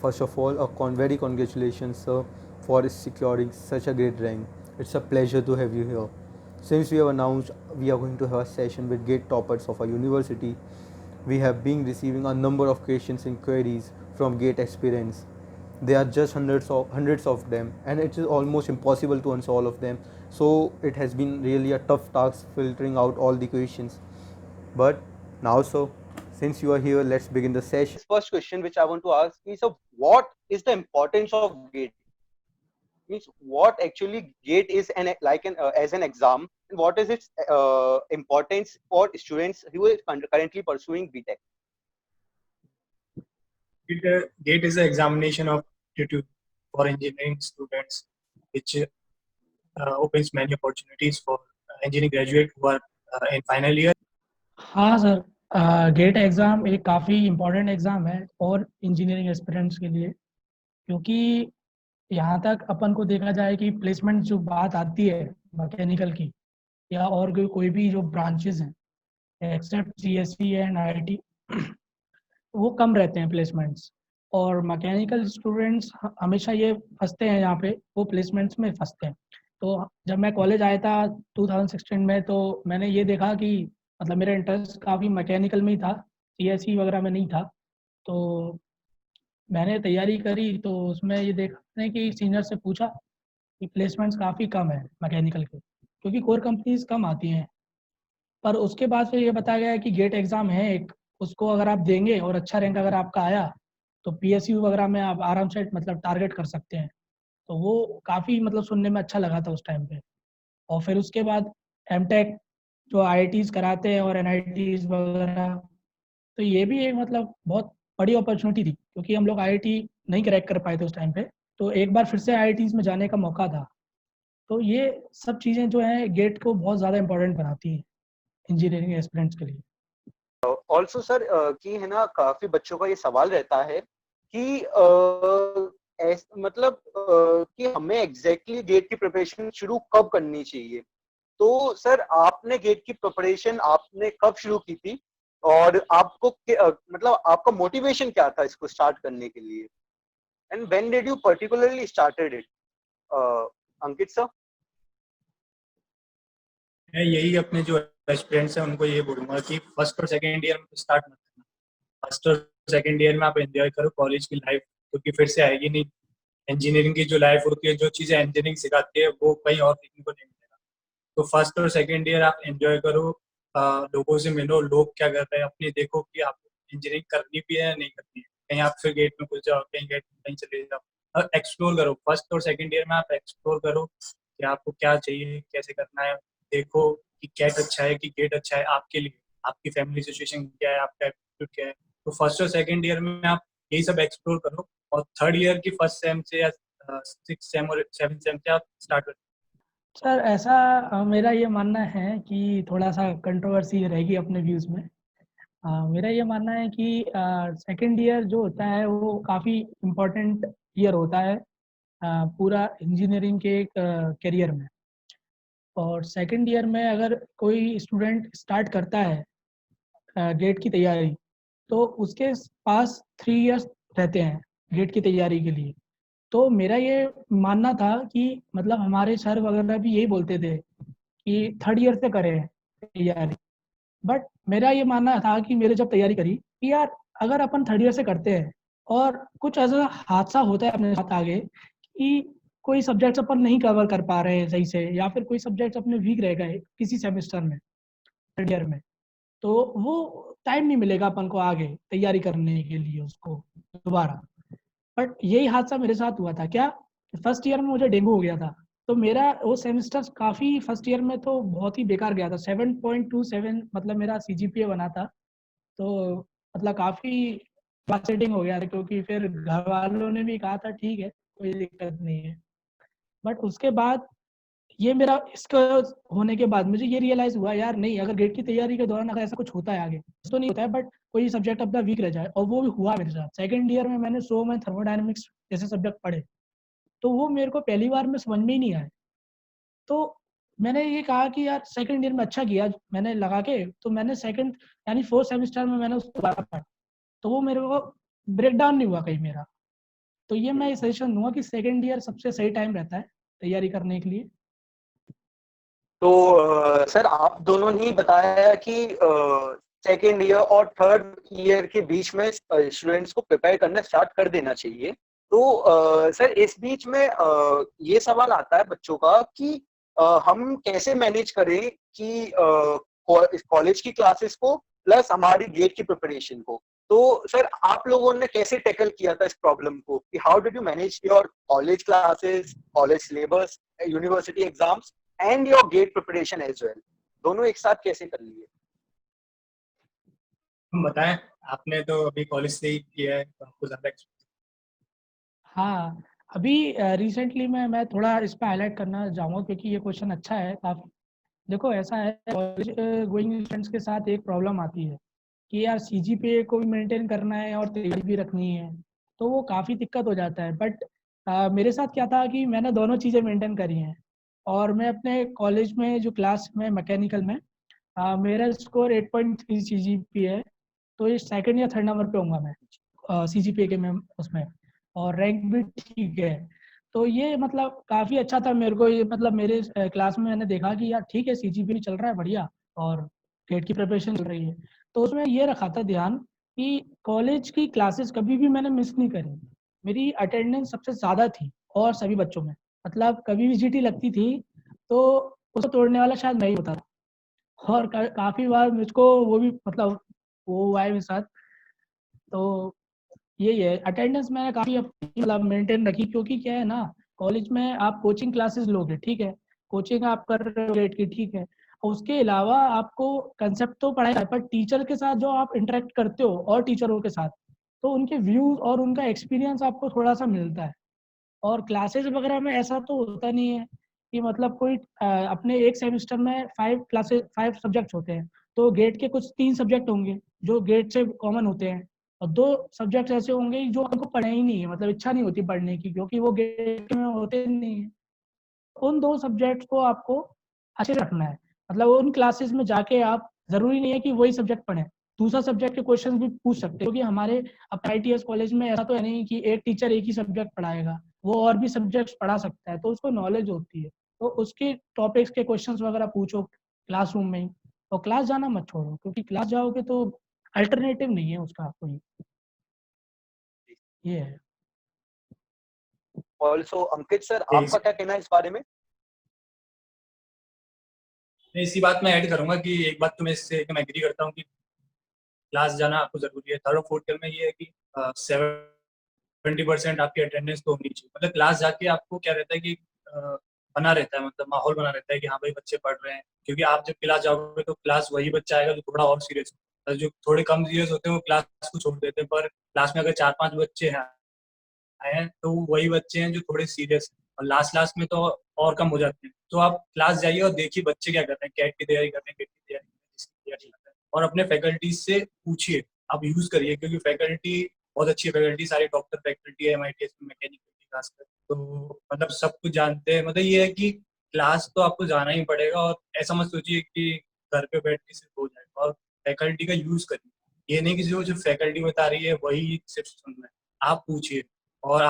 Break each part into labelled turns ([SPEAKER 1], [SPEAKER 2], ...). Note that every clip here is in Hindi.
[SPEAKER 1] First of all, very congratulations, sir, for securing such a great rank. It's a pleasure to have you here. Since we have announced we are going to have a session with GATE toppers of our university, we have been receiving a number of questions and queries from GATE aspirants. There are just hundreds of them, and it is almost impossible to answer all of them. So it has been really a tough task filtering out all the questions. But now, so since you are here, let's begin the session. First question which I want to ask is of what is the importance of GATE? Means what actually GATE is as an exam, and what is its importance for students who are currently pursuing BTech?
[SPEAKER 2] GATE is an examination of aptitude for engineering students, which opens many opportunities for engineering graduate who are in final year.
[SPEAKER 3] हाँ सर, गेट एग्ज़ाम एक काफ़ी इम्पोर्टेंट एग्ज़ाम है और इंजीनियरिंग एस्पिरेंट्स के लिए, क्योंकि यहाँ तक अपन को देखा जाए कि प्लेसमेंट जो बात आती है मैकेनिकल की या और कोई भी जो ब्रांचेस हैं एक्सेप्ट सीएससी एंड आईआईटी वो कम रहते हैं प्लेसमेंट्स, और मैकेनिकल स्टूडेंट्स हमेशा ये फंसते हैं, यहाँ पे वो प्लेसमेंट्स में फंसते हैं। तो जब मैं कॉलेज आया था 2016 में, तो मैंने ये देखा कि मतलब मेरा इंटरेस्ट काफ़ी मैकेनिकल में ही था, सीएससी वगैरह में नहीं था। तो मैंने तैयारी करी, तो उसमें ये देखा कि सीनियर से पूछा कि प्लेसमेंट्स काफ़ी कम है मैकेनिकल के, क्योंकि कोर कंपनीज कम आती हैं। पर उसके बाद फिर ये बताया गया कि गेट एग्ज़ाम है एक, उसको अगर आप देंगे और अच्छा रैंक अगर आपका आया तो पीएसयू वगैरह में आप आराम से मतलब टारगेट कर सकते हैं। तो वो काफ़ी मतलब सुनने में अच्छा लगा था उस टाइम पे। और फिर उसके बाद एमटेक जो आईआईटीज़ कराते हैं और एनआईटीज़ वगैरह, तो ये भी एक मतलब बहुत बड़ी अपॉर्चुनिटी थी, क्योंकि हम लोग आईआईटी नहीं क्रैक कर पाए थे उस टाइम पे, तो एक बार फिर से आईआईटीज़ में जाने का मौका था। तो ये सब चीज़ें जो हैं गेट को बहुत ज़्यादा इम्पोर्टेंट बनाती हैं इंजीनियरिंग एस्पिरेंट्स के लिए।
[SPEAKER 1] ऑल्सो सर कि है ना, काफी बच्चों का ये सवाल रहता है कि मतलब कि हमें एग्जैक्टली गेट की प्रिपरेशन शुरू कब करनी चाहिए। तो सर आपने गेट की प्रिपरेशन आपने कब शुरू की थी, और आपको मतलब आपका मोटिवेशन क्या था इसको स्टार्ट करने के लिए, and when did you particularly started it? Ankit sir.
[SPEAKER 2] मैं यही अपने जो एस्पिरेंट्स हैं उनको ये बोलूँगा कि फर्स्ट और सेकेंड ईयर में स्टार्ट मत करना। फर्स्ट और सेकेंड ईयर में आप एंजॉय करो कॉलेज की लाइफ, क्योंकि फिर से आएगी नहीं। इंजीनियरिंग की जो लाइफ होती है, जो चीज़ें इंजीनियरिंग सिखाती है वो कहीं और सीखने को नहीं मिलेगा। तो फर्स्ट और सेकेंड ईयर आप एंजॉय करो, लोगों से मिलो, लोग क्या कर रहे हैं अपनी देखो कि आपको इंजीनियरिंग करनी भी है या नहीं करनी है। कहीं आप फिर गेट में घुस जाओ, कहीं गेट में कहीं चले जाओ, और एक्सप्लोर करो। फर्स्ट और सेकेंड ईयर में आप एक्सप्लोर करो कि आपको क्या चाहिए, कैसे करना है। देखो कि कैट अच्छा है कि गेट अच्छा है आपके लिए, आपकी फैमिली सिचुएशन क्या है, आपका एप्टीट्यूड क्या है। तो फर्स्ट और सेकेंड ईयर में आप यही सब एक्सप्लोर करो, और थर्ड ईयर की फर्स्ट सेम से या सिक्स सेम और सेवन सेम से आप स्टार्ट करो।
[SPEAKER 3] सर ऐसा मेरा ये मानना है कि थोड़ा सा कंट्रोवर्सी रहेगी अपने व्यूज़ में। मेरा ये मानना है कि सेकेंड ईयर जो होता है वो काफ़ी इम्पोर्टेंट ईयर होता है पूरा इंजीनियरिंग के करियर में। और सेकेंड ईयर में अगर कोई स्टूडेंट स्टार्ट करता है गेट की तैयारी, तो उसके पास 3 इयर्स रहते हैं गेट की तैयारी के लिए। तो मेरा ये मानना था कि मतलब हमारे सर वगैरह भी यही बोलते थे कि थर्ड ईयर से करें तैयारी। बट मेरा ये मानना था कि मेरे जब तैयारी करी कि यार अगर अपन थर्ड ईयर से करते हैं और कुछ ऐसा हादसा होता है अपने साथ आगे कि कोई सब्जेक्ट्स अपन नहीं कवर कर पा रहे हैं सही से, या फिर कोई सब्जेक्ट्स अपने वीक रह गए किसी सेमेस्टर में थर्ड ईयर में, तो वो टाइम नहीं मिलेगा अपन को आगे तैयारी करने के लिए उसको दोबारा। बट यही हादसा मेरे साथ हुआ था क्या, फर्स्ट ईयर में मुझे डेंगू हो गया था। तो मेरा वो सेमेस्टर काफ़ी फर्स्ट ईयर में तो बहुत ही बेकार गया था, 7.27 मतलब मेरा सीजीपीए बना था। तो मतलब काफ़ी फ्रस्ट्रेटिंग हो गया था, क्योंकि फिर घर वालों ने भी कहा था ठीक है कोई दिक्कत नहीं है। बट उसके बाद ये मेरा इसका होने के बाद मुझे ये रियलाइज़ हुआ यार नहीं, अगर गेट की तैयारी के दौरान अगर ऐसा कुछ होता है आगे तो नहीं होता है, बट कोई सब्जेक्ट अपना वीक रह जाए, और वो भी हुआ मेरे साथ। सेकंड ईयर में मैंने सो में थर्मोडायनेमिक्स जैसे सब्जेक्ट पढ़े, तो वो मेरे को पहली बार में समझ में ही नहीं आए। तो मैंने ये कहा कि यार सेकंड ईयर में अच्छा किया मैंने लगा के, तो मैंने सेकंड यानी फोर्थ सेमेस्टर में मैंने उसको दोबारा पढ़ा, तो वो मेरे को ब्रेक डाउन नहीं हुआ कहीं मेरा। तो ये मैं सजेशन दूंगा कि सेकेंड ईयर सबसे सही टाइम रहता है तैयारी करने के लिए।
[SPEAKER 4] तो सर आप दोनों ने बताया कि सेकेंड ईयर और थर्ड ईयर के बीच में स्टूडेंट्स को प्रिपेयर करना स्टार्ट कर देना चाहिए। तो सर इस बीच में ये सवाल आता है बच्चों का कि हम कैसे मैनेज करें कि कॉलेज की क्लासेस को प्लस हमारी गेट की प्रिपरेशन को। तो सर आप लोगों ने कैसे टैकल किया था इस प्रॉब्लम को कि how did you manage your college classes, college syllabus, university exams and your GATE preparation as well, दोनों एक साथ कैसे कर लिए?
[SPEAKER 2] हम बताएं, आपने तो अभी कॉलेज से ही किया है तो आपको ज्यादा
[SPEAKER 3] हाँ, अभी रिसेंटली मैं थोड़ा इस पर हाईलाइट करना चाहूँगा क्योंकि ये क्वेश्चन अच्छा है काफ़ी। देखो ऐसा है, कॉलेज गोइंग स्टूडेंट्स के साथ एक प्रॉब्लम आती है कि यार सीजीपीए को भी मेंटेन करना है और तैयारी भी रखनी है, तो वो काफ़ी दिक्कत हो जाता है। बट मेरे साथ क्या था कि मैंने दोनों चीज़ें मेंटेन करी हैं और मैं अपने कॉलेज में जो क्लास में मैकेनिकल में मेरा स्कोर 8.3 सीजीपीए है, तो ये सेकंड या थर्ड नंबर पे होऊंगा मैं सीजीपीए के में उसमें, और रैंक भी ठीक है। तो ये मतलब काफ़ी अच्छा था मेरे को, ये मतलब मेरे क्लास में मैंने देखा कि यार ठीक है सीजीपीए भी चल रहा है बढ़िया और गेट की प्रिपरेशन चल रही है। तो उसमें ये रखा था ध्यान कि कॉलेज की क्लासेस कभी भी मैंने मिस नहीं करी। मेरी अटेंडेंस सबसे ज़्यादा थी और सभी बच्चों में, मतलब कभी भी जीटी लगती थी तो उसको तोड़ने वाला शायद मैं ही होता था। और काफ़ी बार मुझको वो भी मतलब वो हुआ है मेरे साथ। तो यही है, अटेंडेंस मैंने काफ़ी अपनी मतलब मेंटेन रखी क्योंकि क्या है ना, कॉलेज में आप कोचिंग क्लासेस लोगे ठीक है, कोचिंग आप कर रहे हो गेट की ठीक है, और उसके अलावा आपको कंसेप्ट तो पढ़ाया है पर टीचर के साथ जो आप इंटरेक्ट करते हो और टीचरों के साथ, तो उनके व्यूज़ और उनका एक्सपीरियंस आपको थोड़ा सा मिलता है। और क्लासेस वगैरह में ऐसा तो होता नहीं है कि मतलब कोई अपने एक सेमेस्टर में 5 सब्जेक्ट्स होते हैं, तो गेट के कुछ 3 सब्जेक्ट होंगे जो गेट से कॉमन होते हैं, और 2 सब्जेक्ट ऐसे होंगे जो हमको पढ़े ही नहीं है, मतलब इच्छा नहीं होती पढ़ने की क्योंकि वो गेट में होते नहीं है। उन 2 सब्जेक्ट्स को आपको अच्छे से रखना है, मतलब उन क्लासेस में जाके आप ज़रूरी नहीं है कि वही सब्जेक्ट पढ़ें, दूसरा सब्जेक्ट के क्वेश्चन भी पूछ सकते हो क्योंकि हमारे अब आईटीएस कॉलेज में ऐसा तो है नहीं कि एक टीचर एक ही सब्जेक्ट पढ़ाएगा, वो और भी सब्जेक्ट्स पढ़ा सकता है, तो उसको नॉलेज होती है। तो उसके टॉपिक्स के क्वेश्चंस वगैरह पूछो क्लासरूम में ही, और क्लास जाना मत छोड़ो क्योंकि क्लास जाओगे तो अल्टरनेटिव नहीं है उसका कोई। ये है।
[SPEAKER 4] ऑल्सो अंकित सर
[SPEAKER 2] यही
[SPEAKER 4] आपका क्या कहना है इस बारे में?
[SPEAKER 2] मैं इसी बात में ऐड करूंगा कि एक बात तो मैं इससे एकदम एग्री करता हूँ कि क्लास जाना आपको जरूरी है। थर्ड और फोर्थ ईयर में ये है कि 70% आपकी अटेंडेंस तो होनी चाहिए। मतलब क्लास जाके आपको क्या रहता है कि बना रहता है, मतलब माहौल बना रहता है कि हाँ भाई बच्चे पढ़ रहे हैं, क्योंकि आप जब क्लास जाओगे तो क्लास वही बच्चा आएगा जो थोड़ा और सीरियस होता है। जो थोड़े कम सीरियस होते हैं वो क्लास को छोड़ देते हैं, पर क्लास में अगर 4-5 बच्चे हैं आए हैं तो वही बच्चे हैं जो थोड़े सीरियस हैं, और लास्ट लास्ट में तो और कम हो जाते हैं। तो आप क्लास जाइए और देखिए बच्चे क्या कर रहे हैं, कैट की तैयारी कर रहे हैं, गेट की तैयारी कर रहे हैं, जिसकी तैयारी कर रहे हैं, और अपने फैकल्टीज से पूछिए, आप यूज करिए, क्योंकि फैकल्टी बहुत अच्छी फैकल्टी, सारी डॉक्टर फैकल्टी है MITS में, मैकेनिकल की खासकर, तो मतलब सब कुछ जानते हैं। मतलब ये है कि क्लास तो आपको जाना ही पड़ेगा, और ऐसा मत सोचिए कि घर पे बैठ के सिर्फ हो जाएगा, और फैकल्टी का यूज करिए। ये नहीं कि जो फैकल्टी बता रही है वही सिर्फ सुनना है, आप पूछिए। और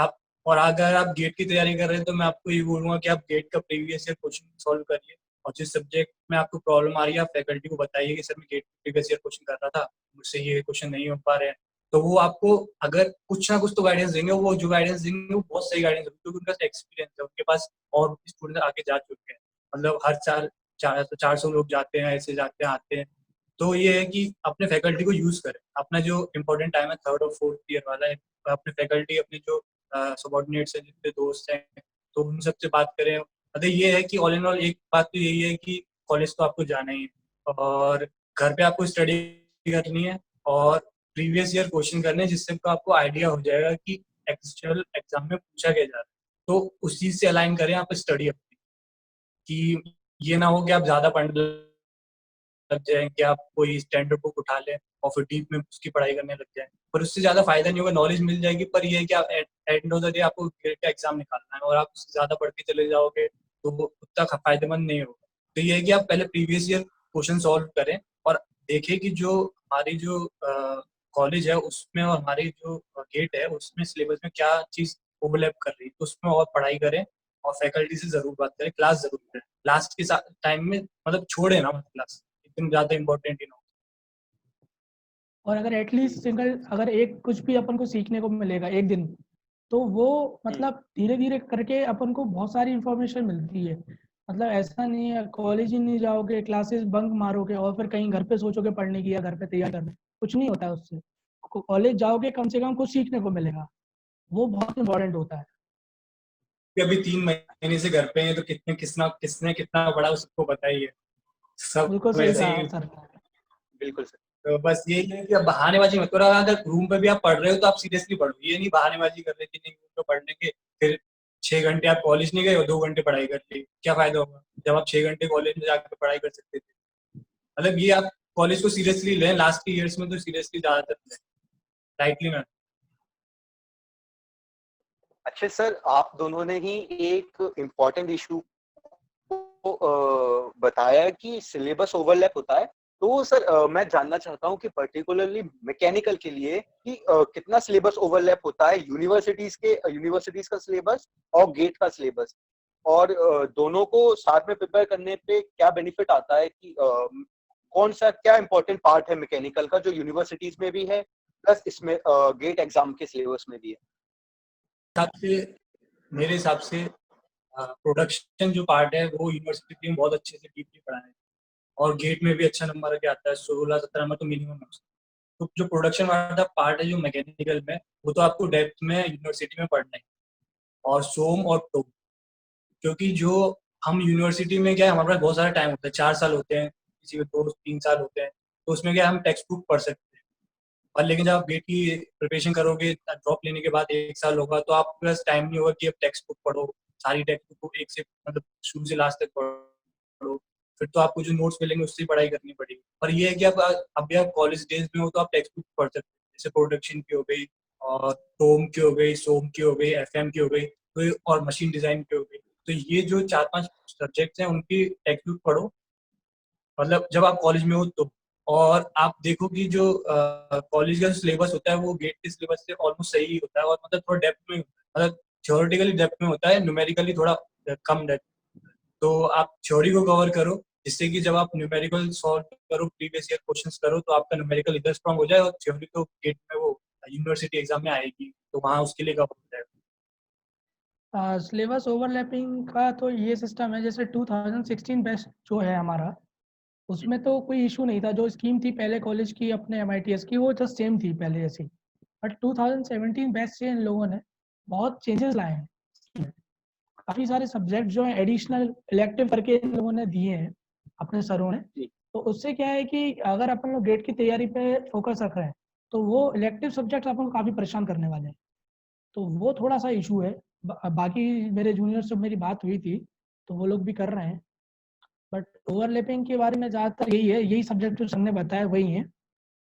[SPEAKER 2] अगर आप गेट की तैयारी कर रहे हैं तो मैं आपको ये बोलूंगा कि आप गेट का प्रीवियस ईयर क्वेश्चन सॉल्व करिए, और जिस सब्जेक्ट में आपको प्रॉब्लम आ रही है आप फैकल्टी को बताइए कि सर मैं गेट प्रीवियस ईयर क्वेश्चन कर रहा था, मुझसे ये क्वेश्चन नहीं हो पा रहे हैं। तो वो आपको अगर कुछ ना कुछ तो गाइडेंस देंगे, वो जो गाइडेंस देंगे वो बहुत सही गाइडेंस होगी, क्योंकि उनका एक्सपीरियंस है, उनके पास और स्टूडेंट आगे जा चुके हैं। मतलब हर साल 400 लोग जाते हैं, ऐसे जाते हैं आते हैं। तो ये है कि अपने फैकल्टी को यूज करें, अपना जो इम्पोर्टेंट टाइम है थर्ड और फोर्थ ईयर वाला है, अपने फैकल्टी, अपने जो सबॉर्डिनेट्स हैं, जितने दोस्त हैं, तो उन सबसे बात करें। मतलब ये है कि ऑल इन ऑल एक बात तो यही है कि कॉलेज तो आपको जाना ही है, और घर पे आपको स्टडी करनी है, और प्रीवियस ईयर क्वेश्चन करने हैं, जिससे आपको आइडिया हो जाएगा कि एक्चुअल एग्जाम में पूछा क्या जा रहा है। तो उस चीज से अलाइन करें आप स्टडी अपनी, कि ये ना हो कि आप ज्यादा पढ़ने लग जाए, कि आप कोई स्टैंडर्ड बुक उठा लें और फिर डीप में उसकी पढ़ाई करने लग जाए, पर उससे ज्यादा फायदा नहीं होगा। नॉलेज मिल जाएगी, पर ये है कि आप एंड ऑफ द डे आपको ग्रेड का एग्जाम निकालना है, और आप उससे ज्यादा पढ़ के चले जाओगे तो वो उतना फायदेमंद नहीं होगा। तो ये है कि आप पहले प्रीवियस ईयर क्वेश्चन सॉल्व करें, और देखें कि जो हमारी जो कॉलेज है उसमें और हमारी जो गेट है उसमें सिलेबस में क्या चीज ओवरलैप कर रही है, तो उसमें और पढ़ाई करें और फैकल्टी से जरूर बात करें, क्लास जरूर करें, लास्ट के टाइम में मतलब छोड़े ना क्लास, इतनी ज्यादा इंपॉर्टेंट ही ना हो।
[SPEAKER 3] और अगर एटलीस्ट सिंगल अगर एक कुछ भी अपन को सीखने को मिलेगा एक दिन, तो वो मतलब धीरे धीरे करके अपन को बहुत सारी इंफॉर्मेशन मिलती है। मतलब ऐसा नहीं है कॉलेज ही नहीं जाओगे, क्लासेस बंक मारोगे और फिर कहीं घर पे सोचोगे पढ़ने की या घर पे तैयार करने, कुछ नहीं होता है उससे। कॉलेज जाओगे कम से कम कुछ सीखने को मिलेगा, वो बहुत इंपॉर्टेंट होता है।
[SPEAKER 2] कि अभी 3 महीने से घर पे हैं, तो किसने कितना पढ़ा सबको पता ही है, सब
[SPEAKER 3] बिल्कुल सही
[SPEAKER 2] वैसे
[SPEAKER 3] कहा
[SPEAKER 2] ही।
[SPEAKER 3] सर।
[SPEAKER 4] बिल्कुल सर।
[SPEAKER 2] तो बस यही है कि अब बहानेबाजी मत करो, अगर रूम पे भी आप पढ़ रहे हो तो आप सीरियसली पढ़ो, ये नहीं बहानेबाजी कर रहे कि नहीं रूम पे पढ़ लेंगे, फिर 6 घंटे आप कॉलेज नहीं गए और 2 घंटे पढ़ाई कर ली, क्या फायदा होगा जब आप 6 घंटे कॉलेज में जाकर पढ़ाई कर सकते थे। मतलब ये आप कॉलेज को सीरियसली लें, लास्ट के ईयर्स में तो सीरियसली ज्यादातर लें, लाइटली ना।
[SPEAKER 4] अच्छा सर, आप दोनों ने ही एक इम्पोर्टेंट इशू को बताया कि सिलेबस ओवरलैप होता है। तो सर मैं जानना चाहता हूँ कि पर्टिकुलरली मैकेनिकल के लिए कि कितना सिलेबस ओवरलैप होता है यूनिवर्सिटीज का सिलेबस और गेट का सिलेबस, और दोनों को साथ में प्रिपेयर करने पे क्या बेनिफिट आता है कि कौन सा क्या इंपॉर्टेंट पार्ट है मैकेनिकल का जो यूनिवर्सिटीज में भी है प्लस इसमें गेट एग्जाम के सिलेबस में भी है।
[SPEAKER 2] मेरे हिसाब से प्रोडक्शन जो पार्ट है वो यूनिवर्सिटी में बहुत अच्छे से डीपली पढ़ा है, और गेट में भी अच्छा नंबर के आता है, 16-17 नंबर तो मिनिमम है उसका। तो जो प्रोडक्शन वाला पार्ट है जो मैकेनिकल में, वो तो आपको डेप्थ में यूनिवर्सिटी में पढ़ना है। और सोम और टो, क्योंकि जो हम यूनिवर्सिटी में क्या है, हमारे पास बहुत सारा टाइम होता है, 4 साल होते हैं, किसी को 2-3 साल होते हैं, तो उसमें क्या है, हम टेक्स्ट बुक पढ़ सकते हैं। और लेकिन जब आप गेट की प्रिपरेशन करोगे, ड्रॉप लेने के बाद 1 साल होगा, तो आपके पास टाइम नहीं होगा कि आप टेक्स्ट बुक पढ़ो, सारी टेक्स्ट बुक को एक से मतलब शुरू से लास्ट तक पढ़ो, फिर तो आपको जो नोट्स मिलेंगे उससे ही पढ़ाई करनी पड़ेगी। पर ये है कि आप अभी आप कॉलेज डेज में हो तो आप टेक्स्ट बुक पढ़ सकते हैं, जैसे प्रोडक्शन की हो गई, और टोम की हो गई, सोम की हो गई, एफएम की हो गई, तो और मशीन डिजाइन की हो गई। तो ये जो 4-5 सब्जेक्ट्स हैं उनकी टेक्स्ट बुक पढ़ो, मतलब जब आप कॉलेज में हो तो। और आप देखो कि जो कॉलेज का सिलेबस होता है वो गेट के सिलेबस से ऑलमोस्ट सही ही होता है, और मतलब थोड़ा डेप्थ में होता है, मतलब थ्योरेटिकली डेप्थ में होता है, न्यूमेरिकली थोड़ा कम डेप्थ। तो आप थ्योरी को कवर करो, जिससे कि जब आप न्यूमेरिकल सॉल्व करो, प्रीवियस ईयर क्वेश्चंस करो, तो आपका न्यूमेरिकल इधर स्ट्रांग हो जाए, और थ्योरी तो गेट में वो यूनिवर्सिटी एग्जाम में आएगी, तो वहाँ उसके लिए कवर हो जाएगा।
[SPEAKER 3] सिलेबस ओवरलैपिंग का तो ये सिस्टम है, जैसे 2016 बैच जो है हमारा, उसमें तो कोई इशू नहीं था। जो स्कीम थी पहले कॉलेज की अपने MITS की, वो जस्ट सेम थी पहले जैसी। बट 2017 बैच से इन लोगों ने बहुत चेंजेस लाए हैं। काफ़ी सारे सब्जेक्ट जो हैं एडिशनल इलेक्टिव करके इन लोगों ने दिए हैं अपने सरों ने। तो उससे क्या है कि अगर अपन लोग गेट की तैयारी पे फोकस रख रहे हैं, तो वो इलेक्टिव सब्जेक्ट अपन को काफ़ी परेशान करने वाले हैं। तो वो थोड़ा सा इशू है। बाकी मेरे जूनियर से मेरी बात हुई थी, तो वो लोग भी कर रहे हैं। बट ओवरलैपिंग के बारे में ज़्यादातर यही है, यही सब्जेक्ट जो सर ने बताया वही है।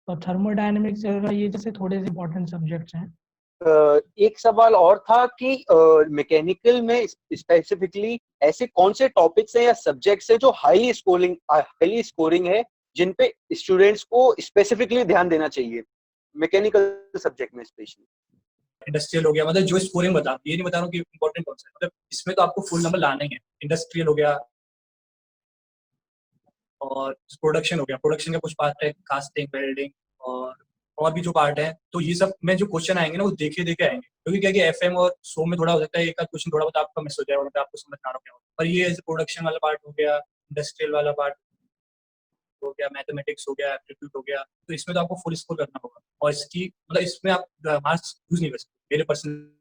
[SPEAKER 3] और थर्मोडायनेमिक्स ये जैसे थोड़े से इंपॉर्टेंट सब्जेक्ट्स हैं।
[SPEAKER 4] एक सवाल और था कि मैकेनिकल में स्पेसिफिकली ऐसे कौन से टॉपिक्स हैं या सब्जेक्ट्स हैं जो हाईली स्कोरिंग है, जिन पे स्टूडेंट्स को स्पेसिफिकली ध्यान देना चाहिए मैकेनिकल सब्जेक्ट में स्पेशली।
[SPEAKER 2] इंडस्ट्रियल हो गया, मतलब जो स्कोरिंग बता, ये नहीं बता रहा हूँ कि इंपॉर्टेंट कौन सा है, मतलब इसमें तो आपको फुल नंबर लाना ही है। इंडस्ट्रियल हो गया, और प्रोडक्शन हो गया, प्रोडक्शन का कुछ पार्ट है, कास्टिंग, वेल्डिंग, और भी जो पार्ट है, तो ये सब में जो क्वेश्चन आएंगे ना वो देखे देखे आएंगे, क्योंकि क्या कि एफएम और सो में थोड़ा हो सकता है एक आध क्वेश्चन थोड़ा बहुत आपका मिस हो जाए, और आपको समझ ना आ रहा हो। पर ये ऐसे प्रोडक्शन वाला पार्ट हो गया, इंडस्ट्रियल वाला पार्ट हो गया, मैथमेटिक्स हो गया, एप्टीट्यूड हो गया, तो इसमें तो आपको फुल स्कोर करना होगा। और इसकी मतलब इसमें आप मार्क्स यूज नहीं कर सकते, मेरे पर्सनल,